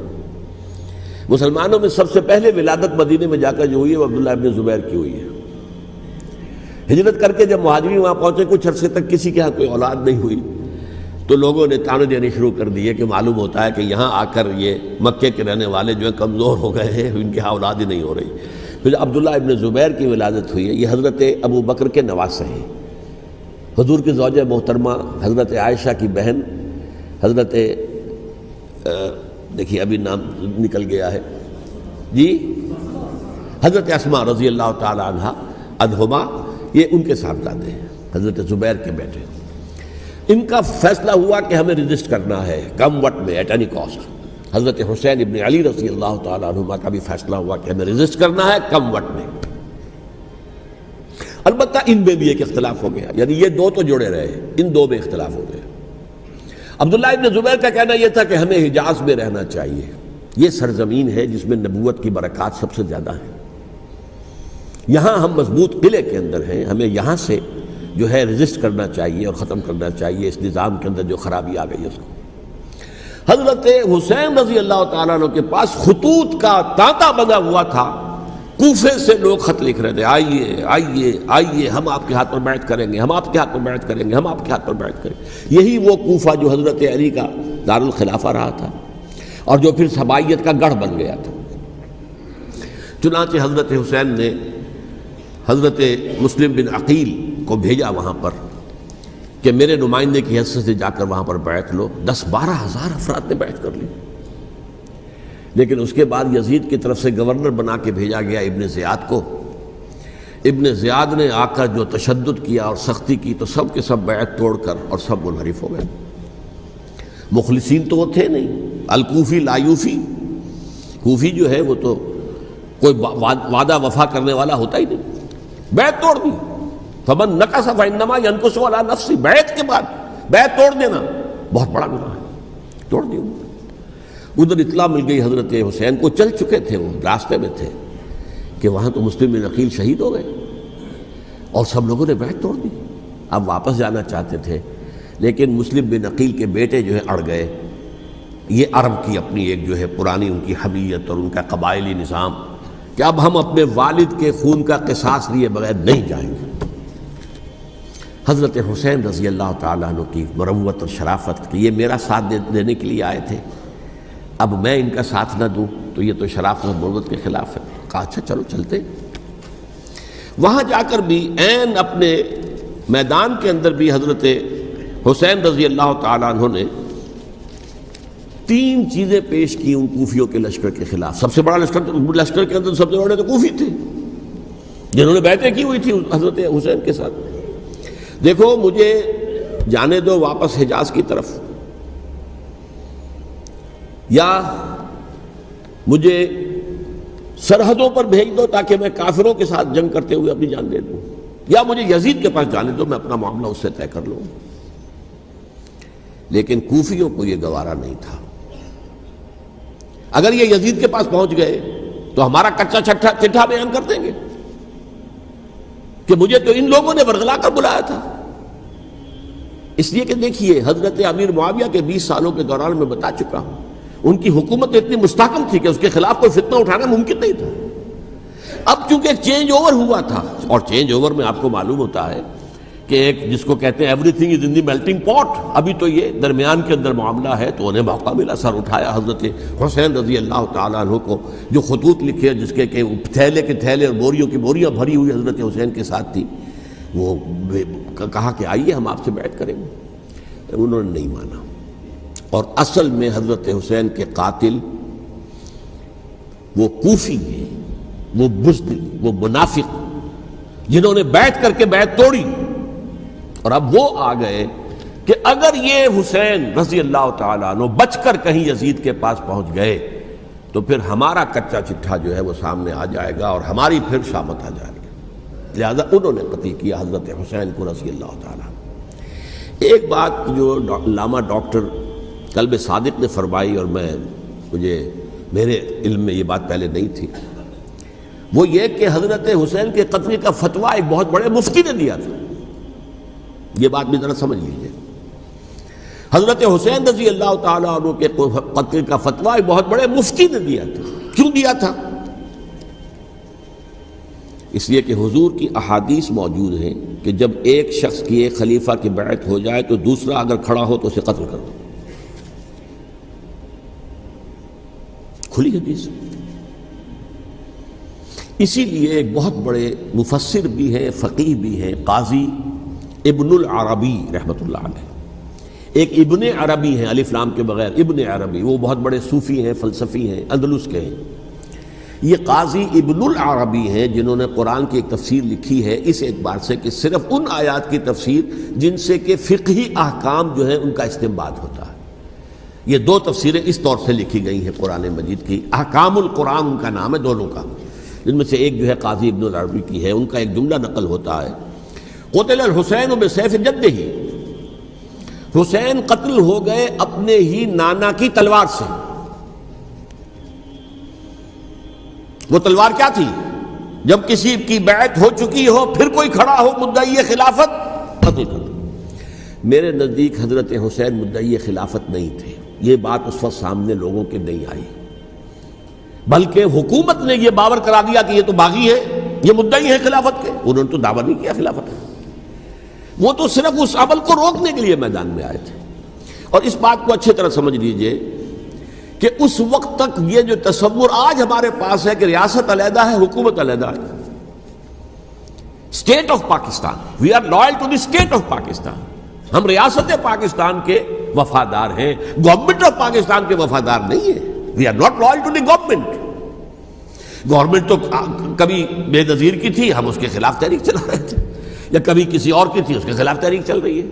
مسلمانوں میں سب سے پہلے ولادت مدینے میں جا کر جو ہوئی ہے وہ عبداللہ ابن زبیر کی ہوئی ہے۔ ہجرت کر کے جب مہاجرین وہاں پہنچے، کچھ عرصے تک کسی کے ہاں کوئی اولاد نہیں ہوئی، تو لوگوں نے تانے دینے شروع کر دیے کہ معلوم ہوتا ہے کہ یہاں آ کر یہ مکے کے رہنے والے جو ہیں کمزور ہو گئے ہیں، ان کے ہاں اولاد ہی نہیں ہو رہی۔ پھر عبداللہ ابن زبیر کی ولادت ہوئی ہے، یہ حضرت ابو بکر کے نواسے ہیں، حضور کی زوجہ محترمہ حضرت عائشہ کی بہن، حضرت دیکھیے ابھی نام نکل گیا ہے جی، حضرت اسماء رضی اللہ تعالی عنہا عنہما، یہ ان کے صاحبزادے ہیں، حضرت زبیر کے بیٹے۔ ان کا فیصلہ ہوا کہ ہمیں ریزسٹ کرنا ہے کم وقت میں، ایٹ اینی کاسٹ۔ حضرت حسین ابن علی رضی اللہ تعالی عنہما کا بھی فیصلہ ہوا کہ ہمیں ریزسٹ کرنا ہے کم وقت میں۔ البتہ ان میں بھی ایک اختلاف ہو گیا، یعنی یہ 2 تو جڑے رہے، ان 2 میں اختلاف ہو گیا۔ عبداللہ ابن زبیر کا کہنا یہ تھا کہ ہمیں حجاز میں رہنا چاہیے، یہ سرزمین ہے جس میں نبوت کی برکات سب سے زیادہ ہیں، یہاں ہم مضبوط قلعے کے اندر ہیں، ہمیں یہاں سے جو ہے ریزسٹ کرنا چاہیے اور ختم کرنا چاہیے اس نظام کے اندر جو خرابی آ گئی ہے اس کو۔ حضرت حسین رضی اللہ تعالیٰ عنہ کے پاس خطوط کا تانتا بنا ہوا تھا، کوفے سے لوگ خط لکھ رہے تھے، آئیے آئیے آئیے، ہم آپ کے ہاتھ پر بیعت کریں گے، ہم آپ کے ہاتھ پر بیعت کریں گے، ہم آپ کے ہاتھ پر بیعت کریں گے۔ یہی وہ کوفہ جو حضرت علی کا دارالخلافہ رہا تھا اور جو پھر سبائیت کا گڑھ بن گیا تھا۔ چنانچہ حضرت حسین نے حضرت مسلم بن عقیل کو بھیجا وہاں پر کہ میرے نمائندے کی حیثیت سے جا کر وہاں پر بیعت لو۔ 10-12 ہزار افراد نے بیعت کر لی، لیکن اس کے بعد یزید کی طرف سے گورنر بنا کے بھیجا گیا ابن زیاد کو۔ ابن زیاد نے آ کر جو تشدد کیا اور سختی کی تو سب کے سب بیعت توڑ کر اور سب منحرف ہو گئے. مخلصین تو وہ تھے نہیں. الکوفی لایوفی، کوفی جو ہے وہ تو کوئی وعدہ وفا کرنے والا ہوتا ہی نہیں، بیعت توڑ دی. فمن نقص فانما ينقص على نفسه، بیعت کے بعد بیعت توڑ دینا بہت بڑا گناہ ہے، توڑ دی. ادھر اطلاع مل گئی حضرت حسین کو، چل چکے تھے، وہ راستے میں تھے کہ وہاں تو مسلم بن عقیل شہید ہو گئے اور سب لوگوں نے بیعت توڑ دی. اب واپس جانا چاہتے تھے لیکن مسلم بن عقیل کے بیٹے جو ہے اڑ گئے. یہ عرب کی اپنی ایک جو ہے پرانی ان کی حمیت اور ان کا قبائلی نظام کہ اب ہم اپنے والد کے خون کا قصاص لیے بغیر نہیں جائیں گے. حضرت حسین رضی اللہ تعالیٰ عنہ کی مروت اور شرافت کہ یہ میرا ساتھ دینے کے لیے آئے تھے، اب میں ان کا ساتھ نہ دوں تو یہ تو شرافت اور مروت کے خلاف ہے. کہا اچھا چلو چلتے. وہاں جا کر بھی عین اپنے میدان کے اندر بھی حضرت حسین رضی اللہ تعالیٰ عنہ نے 3 چیزیں پیش کی ان کوفیوں کے لشکر کے خلاف. سب سے بڑا لشکر کے اندر سب سے بڑے تو کوفی تھے جنہوں نے بیعتیں کی ہوئی تھی حضرت حسین کے ساتھ. دیکھو مجھے جانے دو واپس حجاز کی طرف، یا مجھے سرحدوں پر بھیج دو تاکہ میں کافروں کے ساتھ جنگ کرتے ہوئے اپنی جان دے دوں، یا مجھے یزید کے پاس جانے دو، میں اپنا معاملہ اس سے طے کر لوں. لیکن کوفیوں کو یہ گوارا نہیں تھا. اگر یہ یزید کے پاس پہنچ گئے تو ہمارا کچا چٹھا بیان کر دیں گے کہ مجھے تو ان لوگوں نے ورغلا کر بلایا تھا. اس لیے کہ دیکھیے حضرت امیر معاویہ کے 20 سالوں کے دوران میں بتا چکا ہوں ان کی حکومت اتنی مستحکم تھی کہ اس کے خلاف کوئی فتنہ اٹھانا ممکن نہیں تھا. اب چونکہ ایک چینج اوور ہوا تھا، اور چینج اوور میں آپ کو معلوم ہوتا ہے کہ ایک جس کو کہتے ہیں every thing is in the melting پاٹ، ابھی تو یہ درمیان کے اندر معاملہ ہے، تو انہیں موقع ملا. سر اٹھایا حضرت حسین رضی اللہ تعالیٰ عنہ کو، جو خطوط لکھے جس کے کہ تھیلے کے تھیلے اور بوریوں کی بوریاں بھری ہوئی حضرت حسین کے ساتھ تھی، وہ کہا کہ آئیے ہم آپ سے بیعت کریں گے. انہوں نے نہیں مانا. اور اصل میں حضرت حسین کے قاتل وہ کوفی ہیں، وہ بزدل، وہ منافق جنہوں نے بیعت کر کے بیعت توڑی. اور اب وہ آ گئے کہ اگر یہ حسین رضی اللہ تعالیٰ عنہ بچ کر کہیں یزید کے پاس پہنچ گئے تو پھر ہمارا کچا چٹھا جو ہے وہ سامنے آ جائے گا اور ہماری پھر شامت آ جائے گی. لہذا انہوں نے قتل کیا حضرت حسین کو رضی اللہ تعالیٰ. ایک بات جو علامہ ڈاکٹر قلب صادق نے فرمائی، اور مجھے میرے علم میں یہ بات پہلے نہیں تھی، وہ یہ کہ حضرت حسین کے قتل کا فتویٰ ایک بہت بڑے مفتی نے دیا تھا. یہ بات بھی ذرا سمجھ لیجیے. حضرت حسین رضی اللہ تعالیٰ عنہ کے قتل کا فتویٰ ایک بہت بڑے مفتی نے دیا تھا. کیوں دیا تھا؟ اس لیے کہ حضور کی احادیث موجود ہیں کہ جب ایک شخص کی ایک خلیفہ کی بیعت ہو جائے تو دوسرا اگر کھڑا ہو تو اسے قتل کر دو. کھلی حدیث. اسی لیے ایک بہت بڑے مفسر بھی ہیں، فقیہ بھی ہیں، قاضی ابن العربی رحمۃ اللہ علیہ. ایک ابن عربی ہیں الف لام کے بغیر، ابن عربی، وہ بہت بڑے صوفی ہیں، فلسفی ہیں، اندلس کے ہیں. یہ قاضی ابن العربی ہیں جنہوں نے قرآن کی ایک تفسیر لکھی ہے اس اعتبار سے کہ صرف ان آیات کی تفسیر جن سے کہ فقہی احکام جو ہیں ان کا استنباط ہوتا ہے. یہ 2 تفسیریں اس طور سے لکھی گئی ہیں قرآن مجید کی. احکام القرآن ان کا نام ہے دونوں کا. جن میں سے ایک جو ہے قاضی ابن العربی کی ہے. ان کا ایک جملہ نقل ہوتا ہے، قتل الحسین بسیف جدہ، حسین قتل ہو گئے اپنے ہی نانا کی تلوار سے. وہ تلوار کیا تھی؟ جب کسی کی بیعت ہو چکی ہو پھر کوئی کھڑا ہو مدعی خلافت، قتل کر دو. میرے نزدیک حضرت حسین مدعی خلافت نہیں تھے. یہ بات اس وقت سامنے لوگوں کے نہیں آئی، بلکہ حکومت نے یہ باور کرا دیا کہ یہ تو باغی ہے، یہ مدعی ہے خلافت کے. انہوں نے تو دعویٰ نہیں کیا خلافت کا، وہ تو صرف اس عمل کو روکنے کے لیے میدان میں آئے تھے. اور اس بات کو اچھی طرح سمجھ لیجئے کہ اس وقت تک یہ جو تصور آج ہمارے پاس ہے کہ ریاست علیحدہ ہے، حکومت علیحدہ ہے، state of Pakistan, we are loyal to the state of Pakistan, ہم ریاست پاکستان کے وفادار ہیں، گورنمنٹ آف پاکستان کے وفادار نہیں ہیں. We are not loyal to the government. Government تو کبھی بے نظیر کی تھی، ہم اس کے خلاف تحریک چلا رہے تھے، یا کبھی کسی اور کی تھی اس کے خلاف تحریک چل رہی ہے،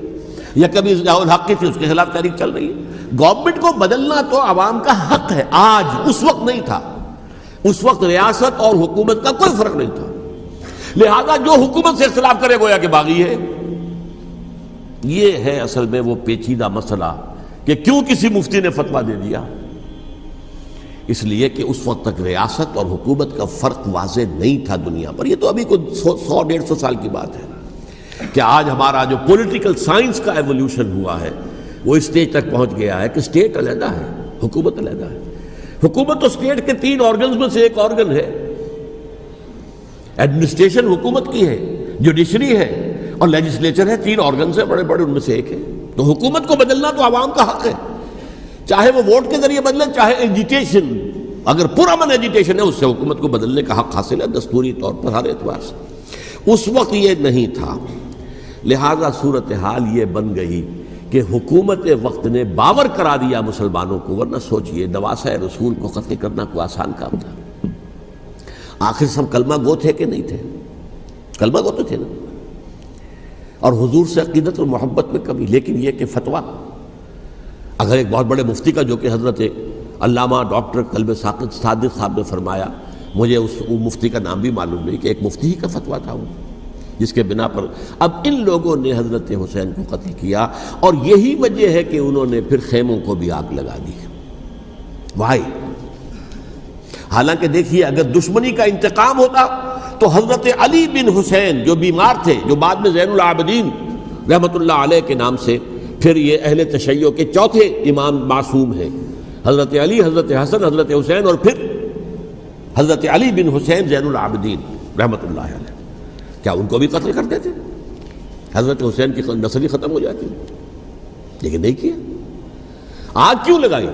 یا کبھی ضیاء الحق کی تھی اس کے خلاف تحریک چل رہی ہے۔ گورنمنٹ کو بدلنا تو عوام کا حق ہے، آج اس وقت نہیں تھا، اس وقت ریاست اور حکومت کا کوئی فرق نہیں تھا، لہذا جو حکومت سے اختلاف کرے گویا کہ باغی ہے۔ یہ ہے اصل میں وہ پیچیدہ مسئلہ کہ کیوں کسی مفتی نے فتویٰ دے دیا، اس لیے کہ اس وقت تک ریاست اور حکومت کا فرق واضح نہیں تھا دنیا پر۔ یہ تو ابھی کوئی 100-150 سال کی بات ہے کہ آج ہمارا جو پولیٹیکل سائنس کا ایولیوشن ہوا ہے وہ اس اسٹیج تک پہنچ گیا ہے کہ اسٹیٹ علیحدہ ہے، حکومت علیحدہ ہے۔ حکومت تو اسٹیٹ کے 3 آرگنز میں سے ایک آرگن ہے، ایڈمنسٹریشن حکومت کی ہے، جوڈیشری ہے اور لیجسلیچر ہے، 3 آرگنز ہیں بڑے بڑے، ان میں سے ایک ہے۔ تو حکومت کو بدلنا تو عوام کا حق ہے، چاہے وہ ووٹ کے ذریعے بدلے، چاہے ایجیٹیشن، اگر پرامن ایجیٹیشن ہے اس سے حکومت کو بدلنے کا حق حاصل ہے دستوری طور پر ہر اعتبار سے۔ اس وقت یہ نہیں تھا، لہذا صورتحال یہ بن گئی کہ حکومت وقت نے باور کرا دیا مسلمانوں کو، ورنہ سوچئے نواسہ رسول کو قتل کرنا کوئی آسان کام تھا؟ آخر سب کلمہ گو تھے کہ نہیں تھے؟ کلمہ گو تو تھے نا، اور حضور سے عقیدت اور محبت میں کمی، لیکن یہ کہ فتویٰ اگر ایک بہت بڑے مفتی کا، جو کہ حضرت علامہ ڈاکٹر قلب صادق صاحب نے فرمایا، مجھے اس مفتی کا نام بھی معلوم نہیں، کہ ایک مفتی ہی کا فتویٰ تھا وہ، جس کے بنا پر اب ان لوگوں نے حضرت حسین کو قتل کیا، اور یہی وجہ ہے کہ انہوں نے پھر خیموں کو بھی آگ لگا دی۔ وائی حالانکہ دیکھیے اگر دشمنی کا انتقام ہوتا تو حضرت علی بن حسین جو بیمار تھے، جو بعد میں زین العابدین رحمۃ اللہ علیہ کے نام سے پھر یہ اہل تشیع کے چوتھے امام معصوم ہیں، حضرت علی، حضرت حسن، حضرت حسین، اور پھر حضرت علی بن حسین زین العابدین رحمۃ اللہ علیہ، کیا ان کو بھی قتل کر دیتے؟ حضرت حسین کی نسل ہی ختم ہو جاتی، لیکن نہیں کیا۔ آگ کیوں لگائی؟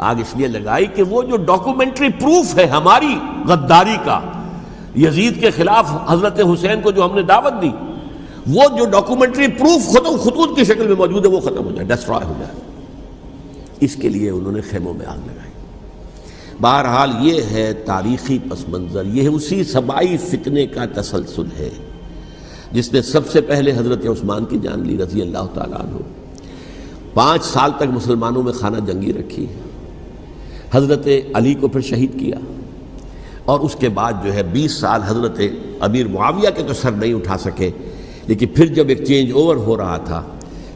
آگ اس لیے لگائی کہ وہ جو ڈاکومنٹری پروف ہے ہماری غداری کا یزید کے خلاف حضرت حسین کو جو ہم نے دعوت دی، وہ جو ڈاکومنٹری پروف خطوط کی شکل میں موجود ہے وہ ختم ہو جائے، ڈسٹرائے ہو جائے۔ اس کے لیے انہوں نے خیموں میں آگ لگائی۔ بہرحال یہ ہے تاریخی پس منظر، یہ اسی سبائی فتنے کا تسلسل ہے جس نے سب سے پہلے حضرت عثمان کی جان لی رضی اللہ تعالیٰ عنہ، 5 سال تک مسلمانوں میں خانہ جنگی رکھی، حضرت علی کو پھر شہید کیا، اور اس کے بعد جو ہے 20 سال حضرت امیر معاویہ کے تو سر نہیں اٹھا سکے، لیکن پھر جب ایک چینج اوور ہو رہا تھا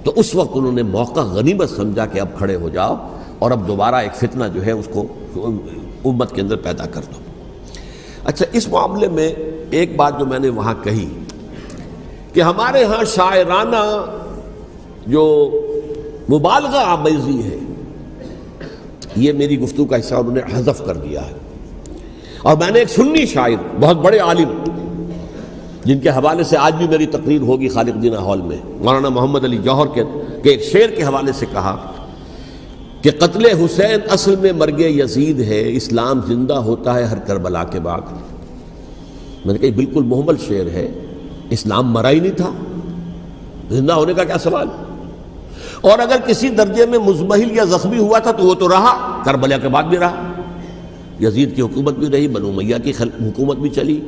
تو اس وقت انہوں نے موقع غنیمت سمجھا کہ اب کھڑے ہو جاؤ اور اب دوبارہ ایک فتنہ جو ہے اس کو امت کے اندر پیدا کر دو۔ اچھا، اس معاملے میں ایک بات جو میں نے وہاں کہی کہ ہمارے ہاں شاعرانہ جو مبالغہ آمیزی ہے، یہ میری گفتگو کا حصہ انہوں نے حذف کر دیا ہے، اور میں نے ایک سنی شاعر، بہت بڑے عالم، جن کے حوالے سے آج بھی میری تقریر ہوگی خالق جناح ہال میں، مولانا محمد علی جوہر کے ایک شعر کے حوالے سے کہا کہ قتل حسین اصل میں مرگ یزید ہے، اسلام زندہ ہوتا ہے ہر کربلا کے بعد۔ میں نے کہا بالکل محمل شعر ہے، اسلام مرا ہی نہیں تھا، زندہ ہونے کا کیا سوال؟ اور اگر کسی درجے میں مزمحل یا زخمی ہوا تھا تو وہ تو رہا، کربلا کے بعد بھی رہا، یزید کی حکومت بھی رہی، بنو امیہ کی حکومت بھی چلی،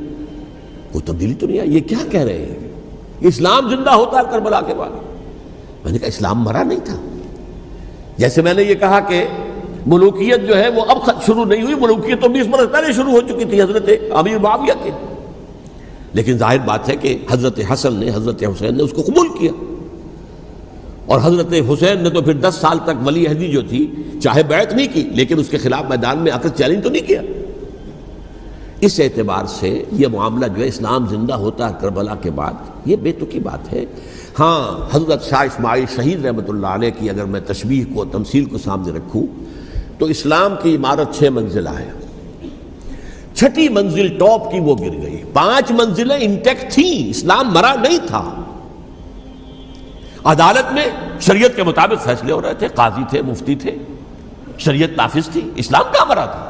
کوئی تبدیلی تو نہیں آئی۔ یہ کیا کہہ رہے ہیں؟ اسلام زندہ ہوتا ہے کربلا کے بعد؟ میں نے کہا اسلام مرا نہیں تھا۔ جیسے میں نے یہ کہا کہ ملوکیت جو ہے وہ اب شروع نہیں ہوئی، ملوکیت تو 20 برس پہلے شروع ہو چکی تھی حضرت امیر معاویہ کے، لیکن ظاہر بات ہے کہ حضرت حسن نے، حضرت حسین نے اس کو قبول کیا، اور حضرت حسین نے تو پھر 10 سال تک ولی عہدی جو تھی چاہے بیعت نہیں کی لیکن اس کے خلاف میدان میں آ کر چیلنج تو نہیں کیا۔ اس اعتبار سے یہ معاملہ جو ہے اسلام زندہ ہوتا ہے کربلا کے بعد، یہ بے تکی بات ہے۔ ہاں، حضرت شاہ اسماعیل شہید رحمۃ اللہ علیہ کی اگر میں تشبیہ کو، تمثیل کو سامنے رکھوں تو اسلام کی عمارت 6 منزلہ ہے، 6ٹھی منزل ٹاپ کی وہ گر گئی، 5 منزلیں انٹیکٹ تھیں، اسلام مرا نہیں تھا۔ عدالت میں شریعت کے مطابق فیصلے ہو رہے تھے، قاضی تھے، مفتی تھے، شریعت نافذ تھی، اسلام کہاں مرا تھا؟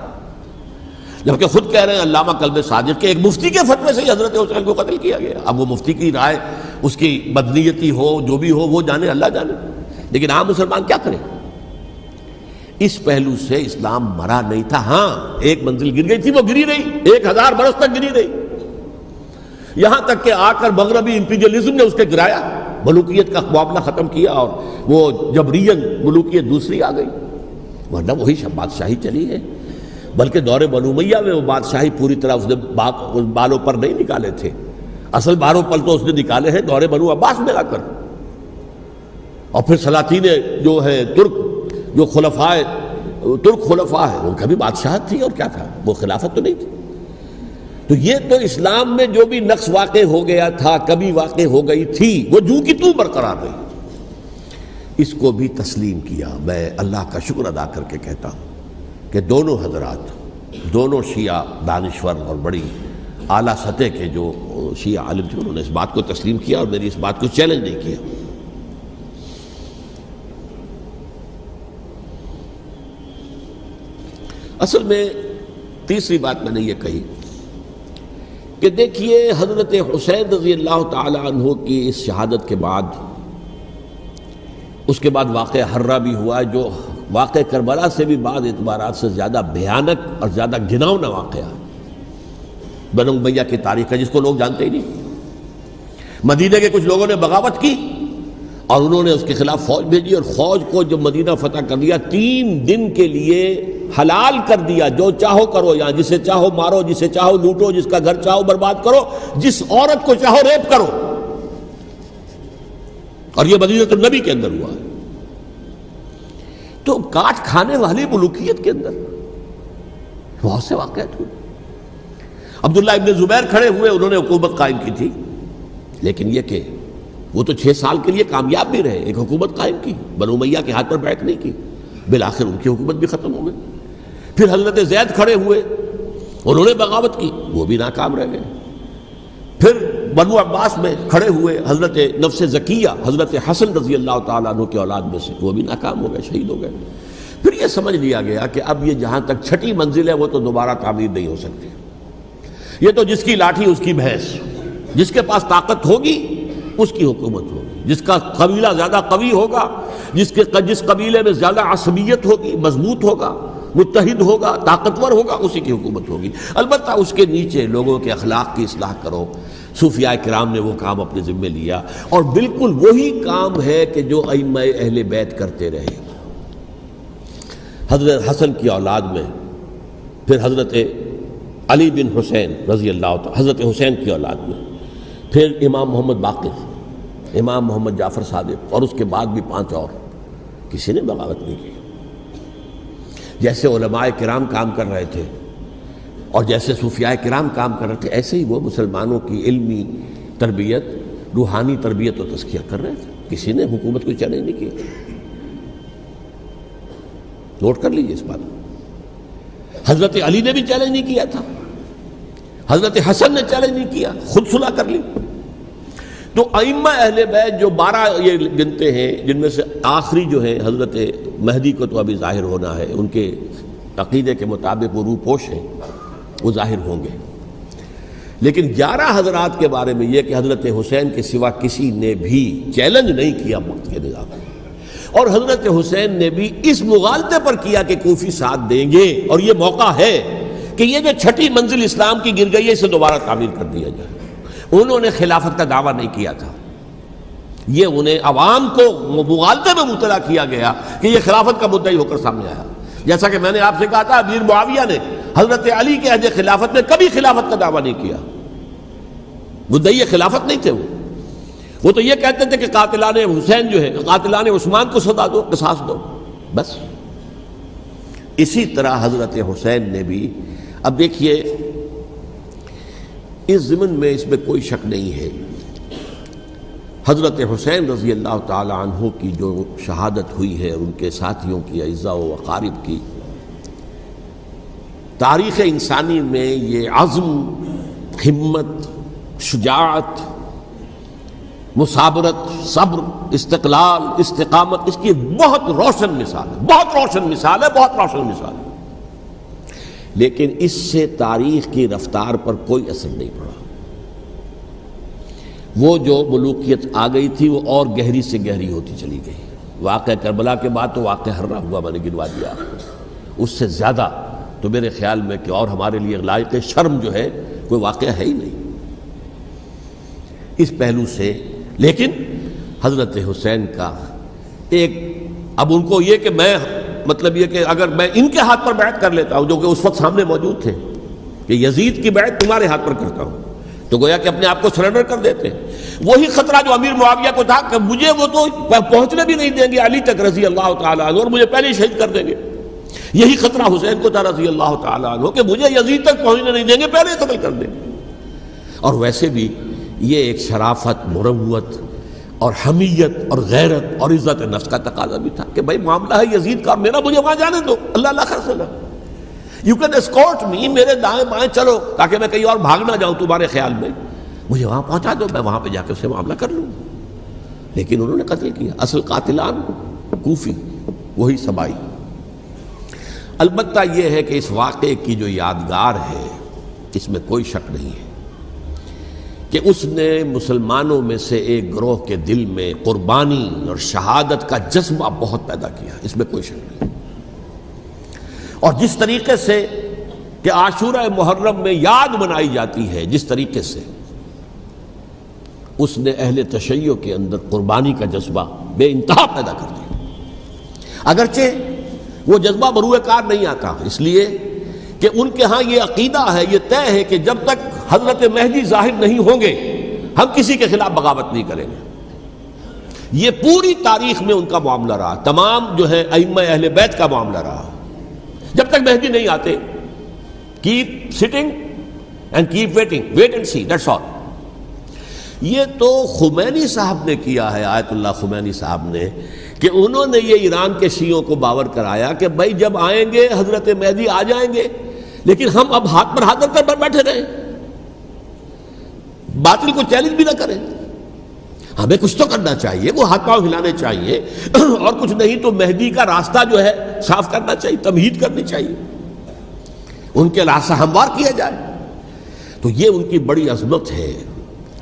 جبکہ خود کہہ رہے ہیں علامہ قلب صادق کے ایک مفتی کے فتوے سے حضرت حسین کو قتل کیا گیا۔ اب وہ مفتی کی رائے، اس کی بدنیتی ہو، جو بھی ہو، وہ جانے، اللہ جانے، لیکن عام مسلمان کیا کرے؟ اس پہلو سے اسلام مرا نہیں تھا. ہاں ایک منزل گر گئی تھی، وہ گری رہی، 1000 برس تک گری رہی، یہاں تک کہ آ کر مغربی امپیریلزم نے اس کے گرایا، ملوکیت کا معاملہ ختم کیا، اور وہ جبرین ملوکیت دوسری آ گئی. ورنہ وہی بادشاہی چلی ہے. بلکہ دور بنو امیہ میں وہ بادشاہی پوری طرح اس نے بالوں پر نہیں نکالے تھے، اصل بالوں پر تو اس نے نکالے ہیں دور بنو عباس میں آ کر. اور پھر سلاطین جو ہے ترک، جو ترک خلفاء ہے، ان کا بھی بادشاہت تھی، اور کیا تھا، وہ خلافت تو نہیں تھی. تو یہ تو اسلام میں جو بھی نقص واقع ہو گیا تھا، کبھی واقع ہو گئی تھی، وہ جو کی تو برقرار رہی. اس کو بھی تسلیم کیا. میں اللہ کا شکر ادا کر کے کہتا ہوں کہ دونوں حضرات، دونوں شیعہ دانشور اور بڑی اعلیٰ سطح کے جو شیعہ عالم تھے، انہوں نے اس بات کو تسلیم کیا اور میری اس بات کو چیلنج نہیں کیا. اصل میں تیسری بات میں نے یہ کہی کہ دیکھیے حضرت حسین رضی اللہ تعالی عنہ کی اس شہادت کے بعد، اس کے بعد واقعہ حرہ بھی ہوا، جو واقع کربلا سے بھی بعض اعتبارات سے زیادہ بھیانک اور زیادہ گھناؤنا واقعہ بنو امیہ کی تاریخ ہے، جس کو لوگ جانتے ہی نہیں. مدینہ کے کچھ لوگوں نے بغاوت کی اور انہوں نے اس کے خلاف فوج بھیجی، اور فوج کو جب مدینہ فتح کر لیا، 3 دن کے لیے حلال کر دیا، جو چاہو کرو، یہاں جسے چاہو مارو، جسے چاہو لوٹو، جس کا گھر چاہو برباد کرو، جس عورت کو چاہو ریپ کرو. اور یہ مدینہ النبی کے اندر ہوا. تو کاٹ کھانے والی ملوکیت کے اندر بہت سے واقعات ہوئے. عبداللہ ابن زبیر کھڑے ہوئے، انہوں نے حکومت قائم کی تھی، لیکن یہ کہ وہ تو 6 سال کے لیے کامیاب بھی رہے، ایک حکومت قائم کی، بنو امیہ کے ہاتھ پر بیعت نہیں کی، بالآخر ان کی حکومت بھی ختم ہو گئی. پھر حضرت زید کھڑے ہوئے، انہوں نے بغاوت کی، وہ بھی ناکام رہ گئے. پھر بنو عباس میں کھڑے ہوئے حضرت نفس زکیہ، حضرت حسن رضی اللہ تعالیٰ عنہ کے اولاد میں سے، وہ بھی ناکام ہو گئے، شہید ہو گئے. پھر یہ سمجھ لیا گیا کہ اب یہ جہاں تک 6ٹھی منزل ہے وہ تو دوبارہ تعمیر نہیں ہو سکتی. یہ تو جس کی لاٹھی اس کی بھینس، جس کے پاس طاقت ہوگی اس کی حکومت ہوگی، جس کا قبیلہ زیادہ قوی ہوگا، جس قبیلے میں زیادہ عصبیت ہوگی، مضبوط ہوگا، متحد ہوگا، طاقتور ہوگا، اسی کی حکومت ہوگی. البتہ اس کے نیچے لوگوں کے اخلاق کی اصلاح کرو. صوفیاء کرام نے وہ کام اپنے ذمے لیا، اور بالکل وہی کام ہے کہ جو ائمہ اہل بیت کرتے رہے. حضرت حسن کی اولاد میں پھر حضرت علی بن حسین رضی اللہ تعالی، حضرت حسین کی اولاد میں پھر امام محمد باقر، امام محمد جعفر صادق، اور اس کے بعد بھی 5 اور. کسی نے بغاوت نہیں کی. جیسے علماء کرام کام کر رہے تھے اور جیسے صوفیاء کرام کام کر رہے تھے، ایسے ہی وہ مسلمانوں کی علمی تربیت، روحانی تربیت و تزکیہ کر رہے تھے. کسی نے حکومت کو چیلنج نہیں کیا. نوٹ کر لیجیے اس بات کو. حضرت علی نے بھی چیلنج نہیں کیا تھا، حضرت حسن نے چیلنج نہیں کیا، خود صلح کر لی. تو ائمہ اہل بیت جو 12 یہ گنتے ہیں، جن میں سے آخری جو ہے حضرت مہدی کو تو ابھی ظاہر ہونا ہے، ان کے عقیدے کے مطابق وہ روح پوش ہیں، وہ ظاہر ہوں گے. لیکن 11 حضرات کے بارے میں یہ کہ حضرت حسین کے سوا کسی نے بھی چیلنج نہیں کیا وقت کے نظام میں. اور حضرت حسین نے بھی اس مغالطے پر کیا کہ کوفی ساتھ دیں گے، اور یہ موقع ہے کہ یہ جو 6ٹھی منزل اسلام کی گر گئی ہے، اسے دوبارہ تعمیر کر دیا جائے. انہوں نے خلافت کا دعویٰ نہیں کیا تھا، یہ انہیں عوام کو مغالطے میں مبتلا کیا گیا کہ یہ خلافت کا مدعی ہو کر سامنے آیا. جیسا کہ میں نے آپ سے کہا تھا، امیر معاویہ نے حضرت علی کے عہد خلافت میں کبھی خلافت کا دعویٰ نہیں کیا. مدعی خلافت نہیں تھے. وہ تو یہ کہتے تھے کہ قاتلان حسین جو ہے، قاتلان عثمان کو سزا دو، قصاص دو، بس. اسی طرح حضرت حسین نے بھی. اب دیکھیے اس ضمن میں اس میں کوئی شک نہیں ہے، حضرت حسین رضی اللہ تعالی عنہ کی جو شہادت ہوئی ہے، ان کے ساتھیوں کی، اعزاء و اقارب کی، تاریخ انسانی میں یہ عزم، ہمت، شجاعت، مثابرت، صبر، استقلال، استقامت، اس کی بہت روشن مثال ہے، بہت روشن مثال ہے، بہت روشن مثال ہے. لیکن اس سے تاریخ کی رفتار پر کوئی اثر نہیں پڑا. وہ جو ملوکیت آ گئی تھی وہ اور گہری سے گہری ہوتی چلی گئی. واقعہ کربلا کے بعد تو واقعہ ہررا ہوا، میں نے گنوا دیا آپ کو، اس سے زیادہ تو میرے خیال میں کہ اور ہمارے لیے لائق شرم جو ہے کوئی واقعہ ہے ہی نہیں اس پہلو سے۔ لیکن حضرت حسین کا ایک، اب ان کو یہ کہ میں مطلب یہ کہ اگر میں ان کے ہاتھ پر بیعت کر لیتا ہوں جو کہ اس وقت سامنے موجود تھے کہ یزید کی بیعت تمہارے ہاتھ پر کرتا ہوں، تو گویا کہ اپنے آپ کو سرنڈر کر دیتے۔ وہی خطرہ جو امیر معاویہ کو تھا کہ مجھے وہ تو پہنچنے بھی نہیں دیں گے علی تک رضی اللہ تعالیٰ عنہ، اور مجھے پہلے ہی شہید کر دیں گے۔ یہی خطرہ حسین کو تھا رضی اللہ تعالیٰ عنہ کہ مجھے یزید تک پہنچنے نہیں دیں گے، پہلے قتل کر دیں گے۔ اور ویسے بھی یہ ایک شرافت، مروت اور حمیت اور غیرت اور عزت نفس کا تقاضا بھی تھا کہ بھائی معاملہ ہے یزید کا، میرا مجھے وہاں جانے دو، اللہ اللہ خرسلہ، یو کین اسکورٹ می، میرے دائیں بائیں چلو تاکہ میں کہیں اور بھاگ نہ جاؤں تمہارے خیال میں، مجھے وہاں پہنچا دو، میں وہاں پہ جا کے اسے معاملہ کر لوں۔ لیکن انہوں نے قتل کیا، اصل قاتلان کوفی، وہی سبائی۔ البتہ یہ ہے کہ اس واقعے کی جو یادگار ہے اس میں کوئی شک نہیں ہے کہ اس نے مسلمانوں میں سے ایک گروہ کے دل میں قربانی اور شہادت کا جذبہ بہت پیدا کیا، اس میں کوئی شک نہیں۔ اور جس طریقے سے کہ عاشورہ محرم میں یاد منائی جاتی ہے، جس طریقے سے اس نے اہل تشیع کے اندر قربانی کا جذبہ بے انتہا پیدا کر دیا، اگرچہ وہ جذبہ بروئے کار نہیں آتا، اس لیے کہ ان کے ہاں یہ عقیدہ ہے، یہ طے ہے کہ جب تک حضرت مہدی ظاہر نہیں ہوں گے ہم کسی کے خلاف بغاوت نہیں کریں گے۔ یہ پوری تاریخ میں ان کا معاملہ رہا، تمام جو ہے ائمہ اہل بیت کا معاملہ رہا، جب تک مہدی نہیں آتے keep sitting and keep waiting, wait and see, that's all. یہ تو خمینی صاحب نے کیا ہے، آیت اللہ خمینی صاحب نے، کہ انہوں نے یہ ایران کے شیعوں کو باور کرایا کہ بھائی جب آئیں گے حضرت مہدی آ جائیں گے، لیکن ہم اب ہاتھ پر ہاتھ رکھ کر بیٹھے رہیں، باطل کو چیلنج بھی نہ کریں، ہمیں کچھ تو کرنا چاہیے، وہ ہاتھ پاؤں ہلانے چاہیے اور کچھ نہیں تو مہدی کا راستہ جو ہے صاف کرنا چاہیے، تمہید کرنی چاہیے، ان کے راستہ ہموار کیا جائے۔ تو یہ ان کی بڑی عظمت ہے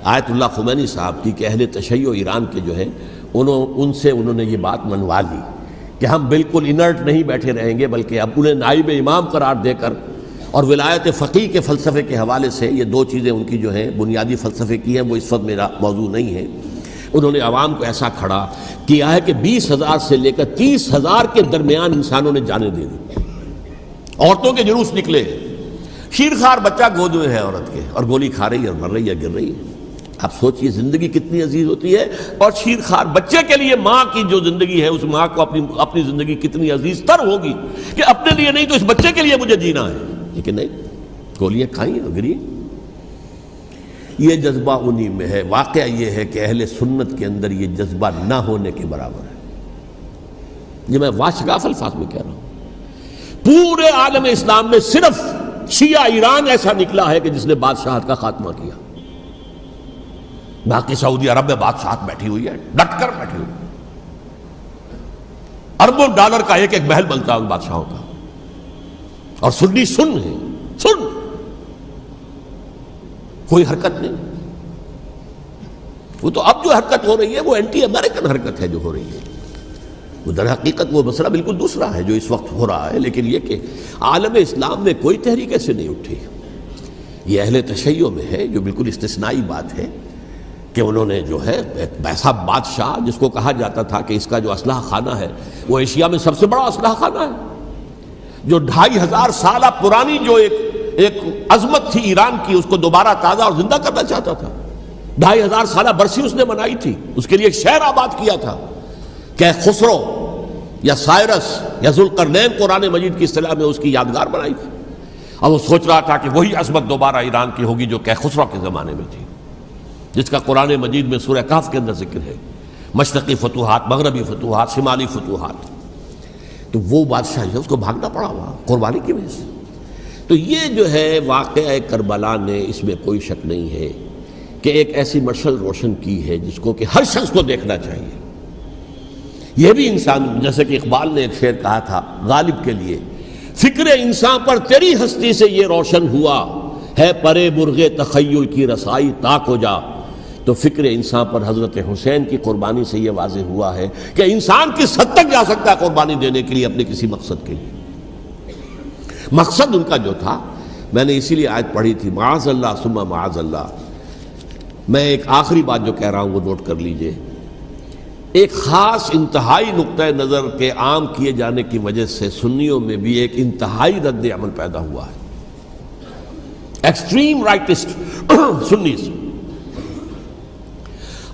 آیت اللہ خمینی صاحب کی کہ اہل تشیع ایران کے جو ہے ان سے انہوں نے یہ بات منوا لی کہ ہم بالکل انرٹ نہیں بیٹھے رہیں گے، بلکہ اب انہیں نائب امام قرار دے کر اور ولایت فقیہ کے فلسفے کے حوالے سے، یہ دو چیزیں ان کی جو ہیں بنیادی فلسفے کی ہیں، وہ اس وقت میرا موضوع نہیں ہے، انہوں نے عوام کو ایسا کھڑا کیا ہے کہ 20,000 سے لے کر 30,000 کے درمیان انسانوں نے جانیں دے دی، عورتوں کے جلوس نکلے، شیرخوار بچہ گود میں ہے عورت کے اور گولی کھا رہی ہے اور مر رہی ہے، گر رہی ہے۔ آپ سوچئے زندگی کتنی عزیز ہوتی ہے، اور شیرخوار بچے کے لیے ماں کی جو زندگی ہے اس ماں کو اپنی زندگی کتنی عزیز تر ہوگی کہ اپنے لیے نہیں تو اس بچے کے لیے مجھے جینا ہے، لیکن نہیں، گولیاں کھائیں اور گری۔ یہ جذبہ انہی میں ہے۔ واقعہ یہ ہے کہ اہل سنت کے اندر یہ جذبہ نہ ہونے کے برابر ہے، یہ میں واشگاف الفاظ میں کہہ رہا ہوں۔ پورے عالم اسلام میں صرف شیعہ ایران ایسا نکلا ہے کہ جس نے بادشاہت کا خاتمہ کیا، باقی سعودی عرب میں بادشاہت بیٹھی ہوئی ہے، ڈٹ کر بیٹھی ہوئی، اربوں ڈالر کا ایک ایک محل بنتا ہے ان بادشاہوں کا، اور سنی سن ہے، سن، کوئی حرکت نہیں۔ وہ تو اب جو حرکت ہو رہی ہے وہ اینٹی امریکن حرکت ہے جو ہو رہی ہے، وہ در حقیقت وہ مسئلہ بالکل دوسرا ہے جو اس وقت ہو رہا ہے، لیکن یہ کہ عالم اسلام میں کوئی تحریک ایسے نہیں اٹھی۔ یہ اہل تشیع میں ہے جو بالکل استثنائی بات ہے کہ انہوں نے جو ہے ایک ایسا بادشاہ جس کو کہا جاتا تھا کہ اس کا جو اسلحہ خانہ ہے وہ ایشیا میں سب سے بڑا اسلحہ خانہ ہے، جو 2500 سالہ پرانی جو ایک عظمت تھی ایران کی اس کو دوبارہ تازہ اور زندہ کرنا چاہتا تھا۔ 2500 سالہ برسی اس نے منائی تھی، اس کے لیے ایک شہر آباد کیا تھا کہ خسرو یا سائرس یا ذوالقرنین قرآن مجید کی اصطلاح میں اس کی یادگار بنائی تھی، اور وہ سوچ رہا تھا کہ وہی عظمت دوبارہ ایران کی ہوگی جو کہ خسرو کے زمانے میں تھی، جس کا قرآن مجید میں سورہ کہف کے اندر ذکر ہے، مشرقی فتوحات، مغربی فتوحات، شمالی فتوحات۔ تو وہ بادشاہ ہے اس کو بھاگنا پڑا ہوا قربانی کی وجہ سے۔ تو یہ جو ہے واقعہ کربلا نے، اس میں کوئی شک نہیں ہے کہ ایک ایسی مشعل روشن کی ہے جس کو کہ ہر شخص کو دیکھنا چاہیے۔ یہ بھی انسان، جیسے کہ اقبال نے ایک شعر کہا تھا غالب کے لیے، فکر انسان پر تیری ہستی سے یہ روشن ہوا ہے، پرے مرغ تخیل کی رسائی تاک ہو جا، تو فکر انسان پر حضرت حسین کی قربانی سے یہ واضح ہوا ہے کہ انسان کس حد تک جا سکتا ہے قربانی دینے کے لیے اپنے کسی مقصد کے لیے۔ مقصد ان کا جو تھا، میں نے اسی لیے آیت پڑھی تھی، معاذ اللہ ثم معاذ اللہ۔ میں ایک آخری بات جو کہہ رہا ہوں وہ نوٹ کر لیجئے، ایک خاص انتہائی نقطۂ نظر کے عام کیے جانے کی وجہ سے سنیوں میں بھی ایک انتہائی رد عمل پیدا ہوا ہے، ایکسٹریم رائٹسٹ سنیز۔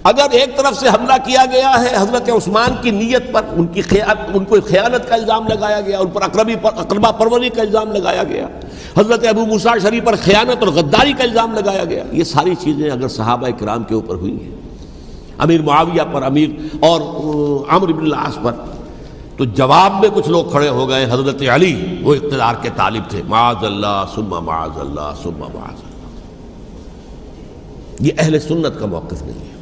اگر ایک طرف سے حملہ کیا گیا ہے حضرت عثمان کی نیت پر، ان کو خیانت کا الزام لگایا گیا، ان پر اقربا پروری کا الزام لگایا گیا، حضرت ابو موسیٰ شریف پر خیانت اور غداری کا الزام لگایا گیا، یہ ساری چیزیں اگر صحابہ کرام کے اوپر ہوئی ہیں، امیر معاویہ پر، امیر اور عمرو بن العاص پر، تو جواب میں کچھ لوگ کھڑے ہو گئے، حضرت علی وہ اقتدار کے طالب تھے، معاذ اللہ ثم معاذ اللہ ثم معاذ اللہ۔ یہ اہل سنت کا موقف نہیں ہے۔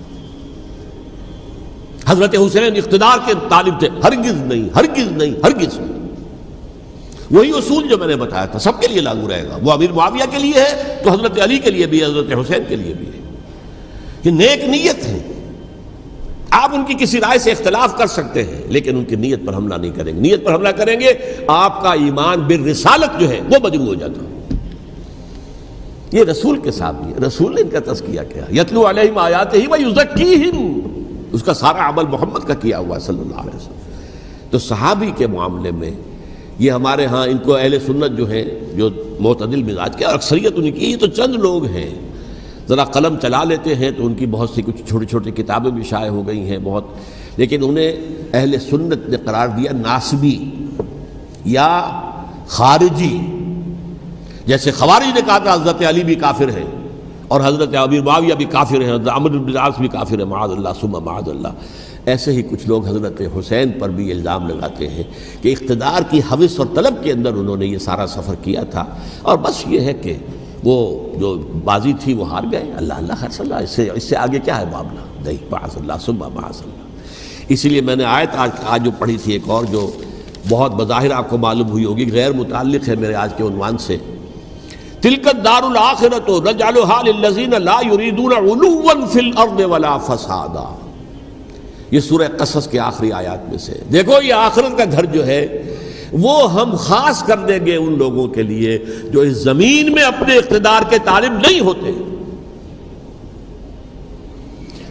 حضرت حسین اقتدار کے طالب تھے، ہرگز نہیں، ہرگز نہیں، ہرگز نہیں۔ وہی اصول جو میں نے بتایا تھا سب کے لیے لاگو رہے گا، وہ امیر معاویہ کے لیے ہے تو حضرت علی کے لیے بھی ہے، حضرت حسین کے لیے بھی ہے۔ یہ نیک نیت ہے، آپ ان کی کسی رائے سے اختلاف کر سکتے ہیں لیکن ان کی نیت پر حملہ نہیں کریں گے۔ نیت پر حملہ کریں گے آپ کا ایمان بالرسالت جو ہے وہ مجروح ہو جاتا ہے۔ یہ رسول کے ساتھ بھی ہے، رسول نے ان کا تزکیہ کیا، یتلو علیہم آیاتہ ویزکیہم، اس کا سارا عمل محمد کا کیا ہوا ہے صلی اللہ علیہ وسلم۔ تو صحابی کے معاملے میں یہ ہمارے ہاں ان کو اہل سنت جو ہیں، جو معتدل مزاج کے، اکثریت ان کی، یہ تو چند لوگ ہیں، ذرا قلم چلا لیتے ہیں تو ان کی بہت سی کچھ چھوٹی چھوٹی کتابیں بھی شائع ہو گئی ہیں بہت، لیکن انہیں اہل سنت نے قرار دیا ناسبی یا خارجی۔ جیسے خوارج نے کہا تھا حضرت علی بھی کافر ہے اور حضرت ابی معاویہ بھی کافر ہے، حضرت عمرو بن العاص بھی کافر ہے، معاذ اللہ ثم معاذ اللہ۔ ایسے ہی کچھ لوگ حضرت حسین پر بھی الزام لگاتے ہیں کہ اقتدار کی ہوس اور طلب کے اندر انہوں نے یہ سارا سفر کیا تھا، اور بس یہ ہے کہ وہ جو بازی تھی وہ ہار گئے، اللہ اللہ خیر صلی اللہ، اس سے آگے کیا ہے معاملہ؟ نہیں، معاذ اللہ ثم معاذ اللہ۔ اسی لیے میں نے آیت آج جو پڑھی تھی ایک اور جو بہت بظاہر آپ کو معلوم ہوئی ہوگی، غیر متعلق ہے میرے آج کے عنوان سے، تلک الدار الآخرۃ نجعلھا للذین لا یریدون علوا فی الارض ولا فسادا۔ یہ سورہ قصص کے آخری آیات میں سے، دیکھو یہ آخرت کا گھر جو ہے وہ ہم خاص کر دیں گے ان لوگوں کے لیے جو اس زمین میں اپنے اقتدار کے طالب نہیں ہوتے۔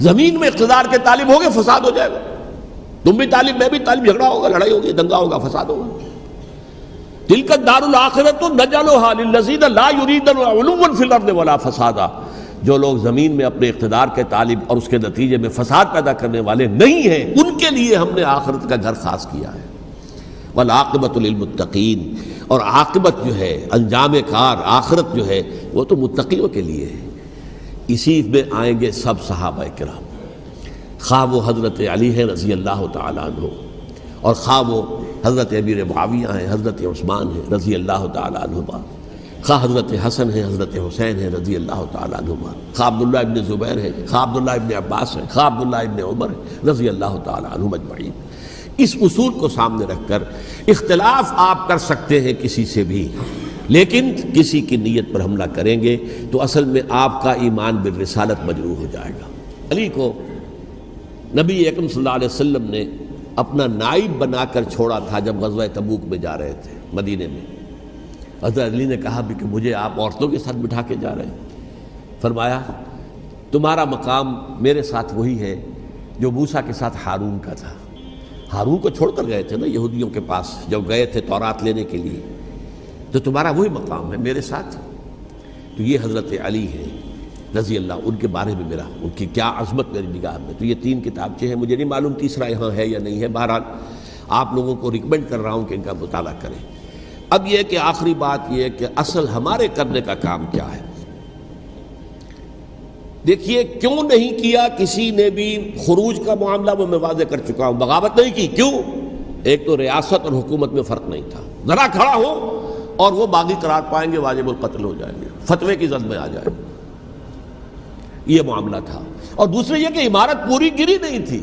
زمین میں اقتدار کے طالب ہوگے فساد ہو جائے گا، تم بھی طالب میں بھی طالب، جھگڑا ہوگا، لڑائی ہوگی، دنگا ہوگا، فساد ہوگا۔ تلک الدار الآخرۃ نجعلھا للذین لا یریدون علوا فی الارض ولا فسادا۔ جو لوگ زمین میں اپنے اقتدار کے طالب اور اس کے نتیجے میں فساد پیدا کرنے والے نہیں ہیں، ان کے لیے ہم نے آخرت کا گھر خاص کیا ہے۔ والعاقبۃ للمتقین، اور عاقبت جو ہے، انجام کار، آخرت جو ہے وہ تو متقیوں کے لیے ہے۔ اسی میں آئیں گے سب صحابہ کرام، خواہ وہ حضرت علی ہے رضی اللہ تعالیٰ عنہ، اور خواہ وہ حضرت امیر معاویہ ہیں، حضرت عثمان ہیں رضی اللہ تعالیٰ عنہما، خواہ حضرت حسن ہیں، حضرت حسین ہیں رضی اللہ تعالیٰ عنہما، خواہ عبداللہ ابن زبیر ہیں، خواہ عبداللہ ابن عباس ہیں، خواہ عبداللہ ابن عمر ہیں رضی اللہ تعالیٰ عنہم اجمعین۔ اس اصول کو سامنے رکھ کر اختلاف آپ کر سکتے ہیں کسی سے بھی، لیکن کسی کی نیت پر حملہ کریں گے تو اصل میں آپ کا ایمان بالرسالت مجروح ہو جائے گا۔ علی کو نبی اکرم صلی اللہ علیہ وسلم نے اپنا نائب بنا کر چھوڑا تھا جب غزوہ تبوک میں جا رہے تھے مدینے میں۔ حضرت علی نے کہا بھی کہ مجھے آپ عورتوں کے ساتھ بٹھا کے جا رہے ہیں۔ فرمایا تمہارا مقام میرے ساتھ وہی ہے جو موسیٰ کے ساتھ ہارون کا تھا۔ ہارون کو چھوڑ کر گئے تھے نا یہودیوں کے پاس جب گئے تھے تورات لینے کے لیے، تو تمہارا وہی مقام ہے میرے ساتھ۔ تو یہ حضرت علی ہے رضی اللہ، ان کے بارے میں میرا، ان کی کیا عظمت میری نگاہ میں۔ تو یہ 3 کتابچے ہیں، مجھے نہیں معلوم تیسرا یہاں ہے یا نہیں ہے، بہرحال آپ لوگوں کو ریکمینڈ کر رہا ہوں کہ ان کا مطالعہ کریں۔ اب یہ کہ آخری بات یہ ہے کہ اصل ہمارے کرنے کا کام کیا ہے۔ دیکھیے کیوں نہیں کیا کسی نے بھی خروج کا معاملہ، وہ میں واضح کر چکا ہوں، بغاوت نہیں کی۔ کیوں؟ ایک تو ریاست اور حکومت میں فرق نہیں تھا، ذرا کھڑا ہو اور وہ باغی قرار پائیں گے، واجب القتل ہو جائیں گے، فتوے کی زد میں آ جائے، یہ معاملہ تھا۔ اور دوسرے یہ کہ عمارت پوری گری نہیں تھی،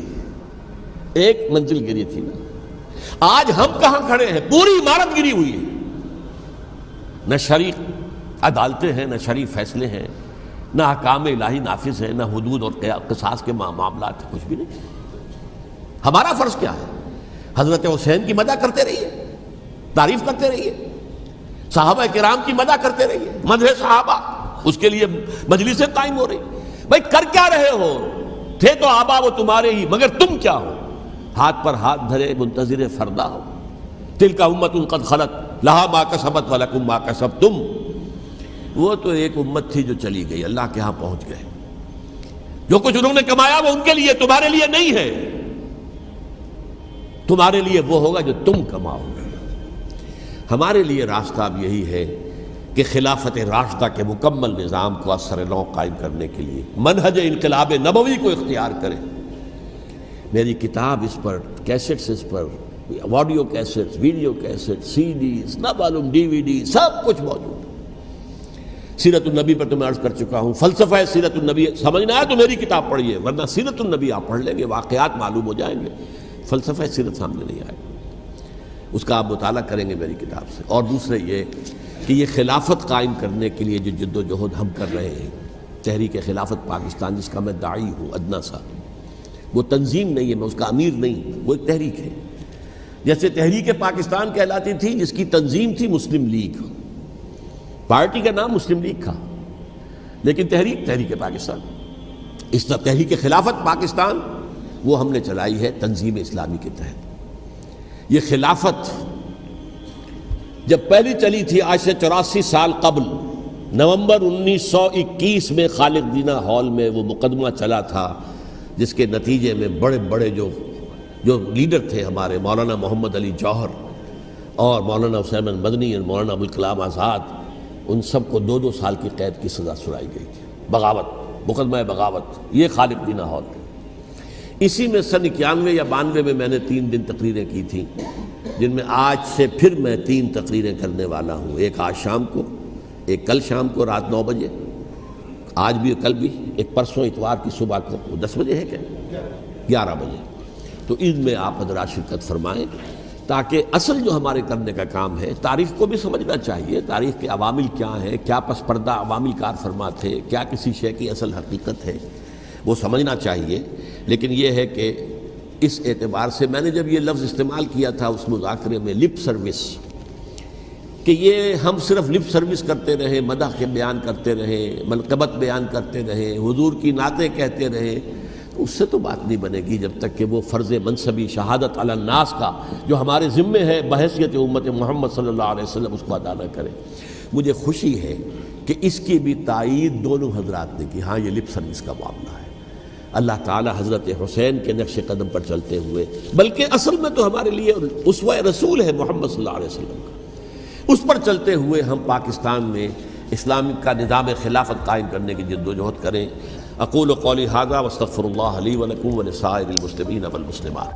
ایک منزل گری تھی نا۔ آج ہم کہاں کھڑے ہیں؟ پوری عمارت گری ہوئی ہے، نہ شرعی عدالتیں ہیں، نہ شرعی فیصلے ہیں، نہ احکام الہی نافذ ہیں، نہ حدود اور قصاص کے معاملات، کچھ بھی نہیں۔ ہمارا فرض کیا ہے؟ حضرت حسین کی مدح کرتے رہیے، تعریف کرتے رہیے، صحابہ کرام کی مدح کرتے رہیے، مدح صحابہ، اس کے لیے مجلسیں قائم ہو رہی۔ بھائی کر کیا رہے ہو؟ تھے تو آبا وہ تمہارے ہی، مگر تم کیا ہو؟ ہاتھ پر ہاتھ دھرے منتظر فردا ہو۔ تلک امۃ قد خلت لہا ما کسبت ولکم ما کسبتم۔ وہ تو ایک امت تھی جو چلی گئی، اللہ کے ہاں پہنچ گئے، جو کچھ انہوں نے کمایا وہ ان کے لیے، تمہارے لیے نہیں ہے، تمہارے لیے وہ ہوگا جو تم کماؤ گے۔ ہمارے لیے راستہ اب یہی ہے کہ خلافت راشدہ کے مکمل نظام کو اثر نو قائم کرنے کے لیے منہج انقلاب نبوی کو اختیار کریں۔ میری کتاب اس پر، کیسٹس اس پر، آڈیو کیسٹس، ویڈیو کیسٹ، سی ڈیز، نہ معلوم ڈی وی ڈی، سب کچھ موجود ہے۔ سیرت النبی پر تو میں عرض کر چکا ہوں، فلسفہ سیرت النبی سمجھنا ہے تو میری کتاب پڑھیے، ورنہ سیرت النبی آپ پڑھ لیں گے، واقعات معلوم ہو جائیں گے، فلسفہ سیرت سامنے نہیں آئے گا، اس کا آپ مطالعہ کریں گے میری کتاب سے۔ اور دوسرے یہ کہ یہ خلافت قائم کرنے کے لیے جو جد و جہد ہم کر رہے ہیں، تحریک خلافت پاکستان جس کا میں داعی ہوں ادنا سا، وہ تنظیم نہیں ہے، میں اس کا امیر نہیں، وہ ایک تحریک ہے۔ جیسے تحریک پاکستان کہلاتی تھی، جس کی تنظیم تھی مسلم لیگ، پارٹی کا نام مسلم لیگ تھا، لیکن تحریک پاکستان، اس طرح تحریک خلافت پاکستان وہ ہم نے چلائی ہے تنظیم اسلامی کے تحت۔ یہ خلافت جب پہلی چلی تھی آج سے 84 سال قبل، نومبر 1921 میں خالد دینہ ہال میں وہ مقدمہ چلا تھا، جس کے نتیجے میں بڑے بڑے جو لیڈر تھے ہمارے، مولانا محمد علی جوہر اور مولانا حسین احمد مدنی اور مولانا ابوالکلام آزاد، ان سب کو 2 سال کی قید کی سزا سنائی گئی تھی، بغاوت، مقدمہ بغاوت، یہ خالد دینہ ہال۔ اسی میں سن 91 یا 92 میں نے 3 دن تقریریں کی تھیں، جن میں آج سے پھر میں 3 تقریریں کرنے والا ہوں، ایک آج شام کو، ایک کل شام کو رات 9 بجے، آج بھی کل بھی، ایک پرسوں اتوار کی صبح کو 10 بجے ہے کیا 11 بجے۔ تو ان میں آپ حضرات شرکت فرمائیں، تاکہ اصل جو ہمارے کرنے کا کام ہے، تاریخ کو بھی سمجھنا چاہیے، تاریخ کے عوامل کیا ہیں، کیا پس پردہ عوامل کار فرما تھے، کیا کسی شے کی اصل حقیقت ہے، وہ سمجھنا چاہیے۔ لیکن یہ ہے کہ اس اعتبار سے میں نے جب یہ لفظ استعمال کیا تھا اس مذاکرے میں، لپ سروس، کہ یہ ہم صرف لپ سروس کرتے رہے، مدح کے بیان کرتے رہے، منقبت بیان کرتے رہے، حضور کی نعتیں کہتے رہے، اس سے تو بات نہیں بنے گی جب تک کہ وہ فرض منصبی شہادت علی الناس کا جو ہمارے ذمے ہے بحیثیت امت محمد صلی اللہ علیہ وسلم، اس کو ادا نہ کرے۔ مجھے خوشی ہے کہ اس کی بھی تائید دونوں حضرات نے کی، ہاں یہ لپ سروس کا معاملہ ہے۔ اللہ تعالی حضرت حسین کے نقش قدم پر چلتے ہوئے، بلکہ اصل میں تو ہمارے لیے اسوہ رسول ہے محمد صلی اللہ علیہ وسلم کا، اس پر چلتے ہوئے ہم پاکستان میں اسلام کا نظام خلافت قائم کرنے کی جد و جہد کریں۔ اقول قولی ھذا واستغفر اللہ لی ولکم ولسائر المسلمین والمسلمات۔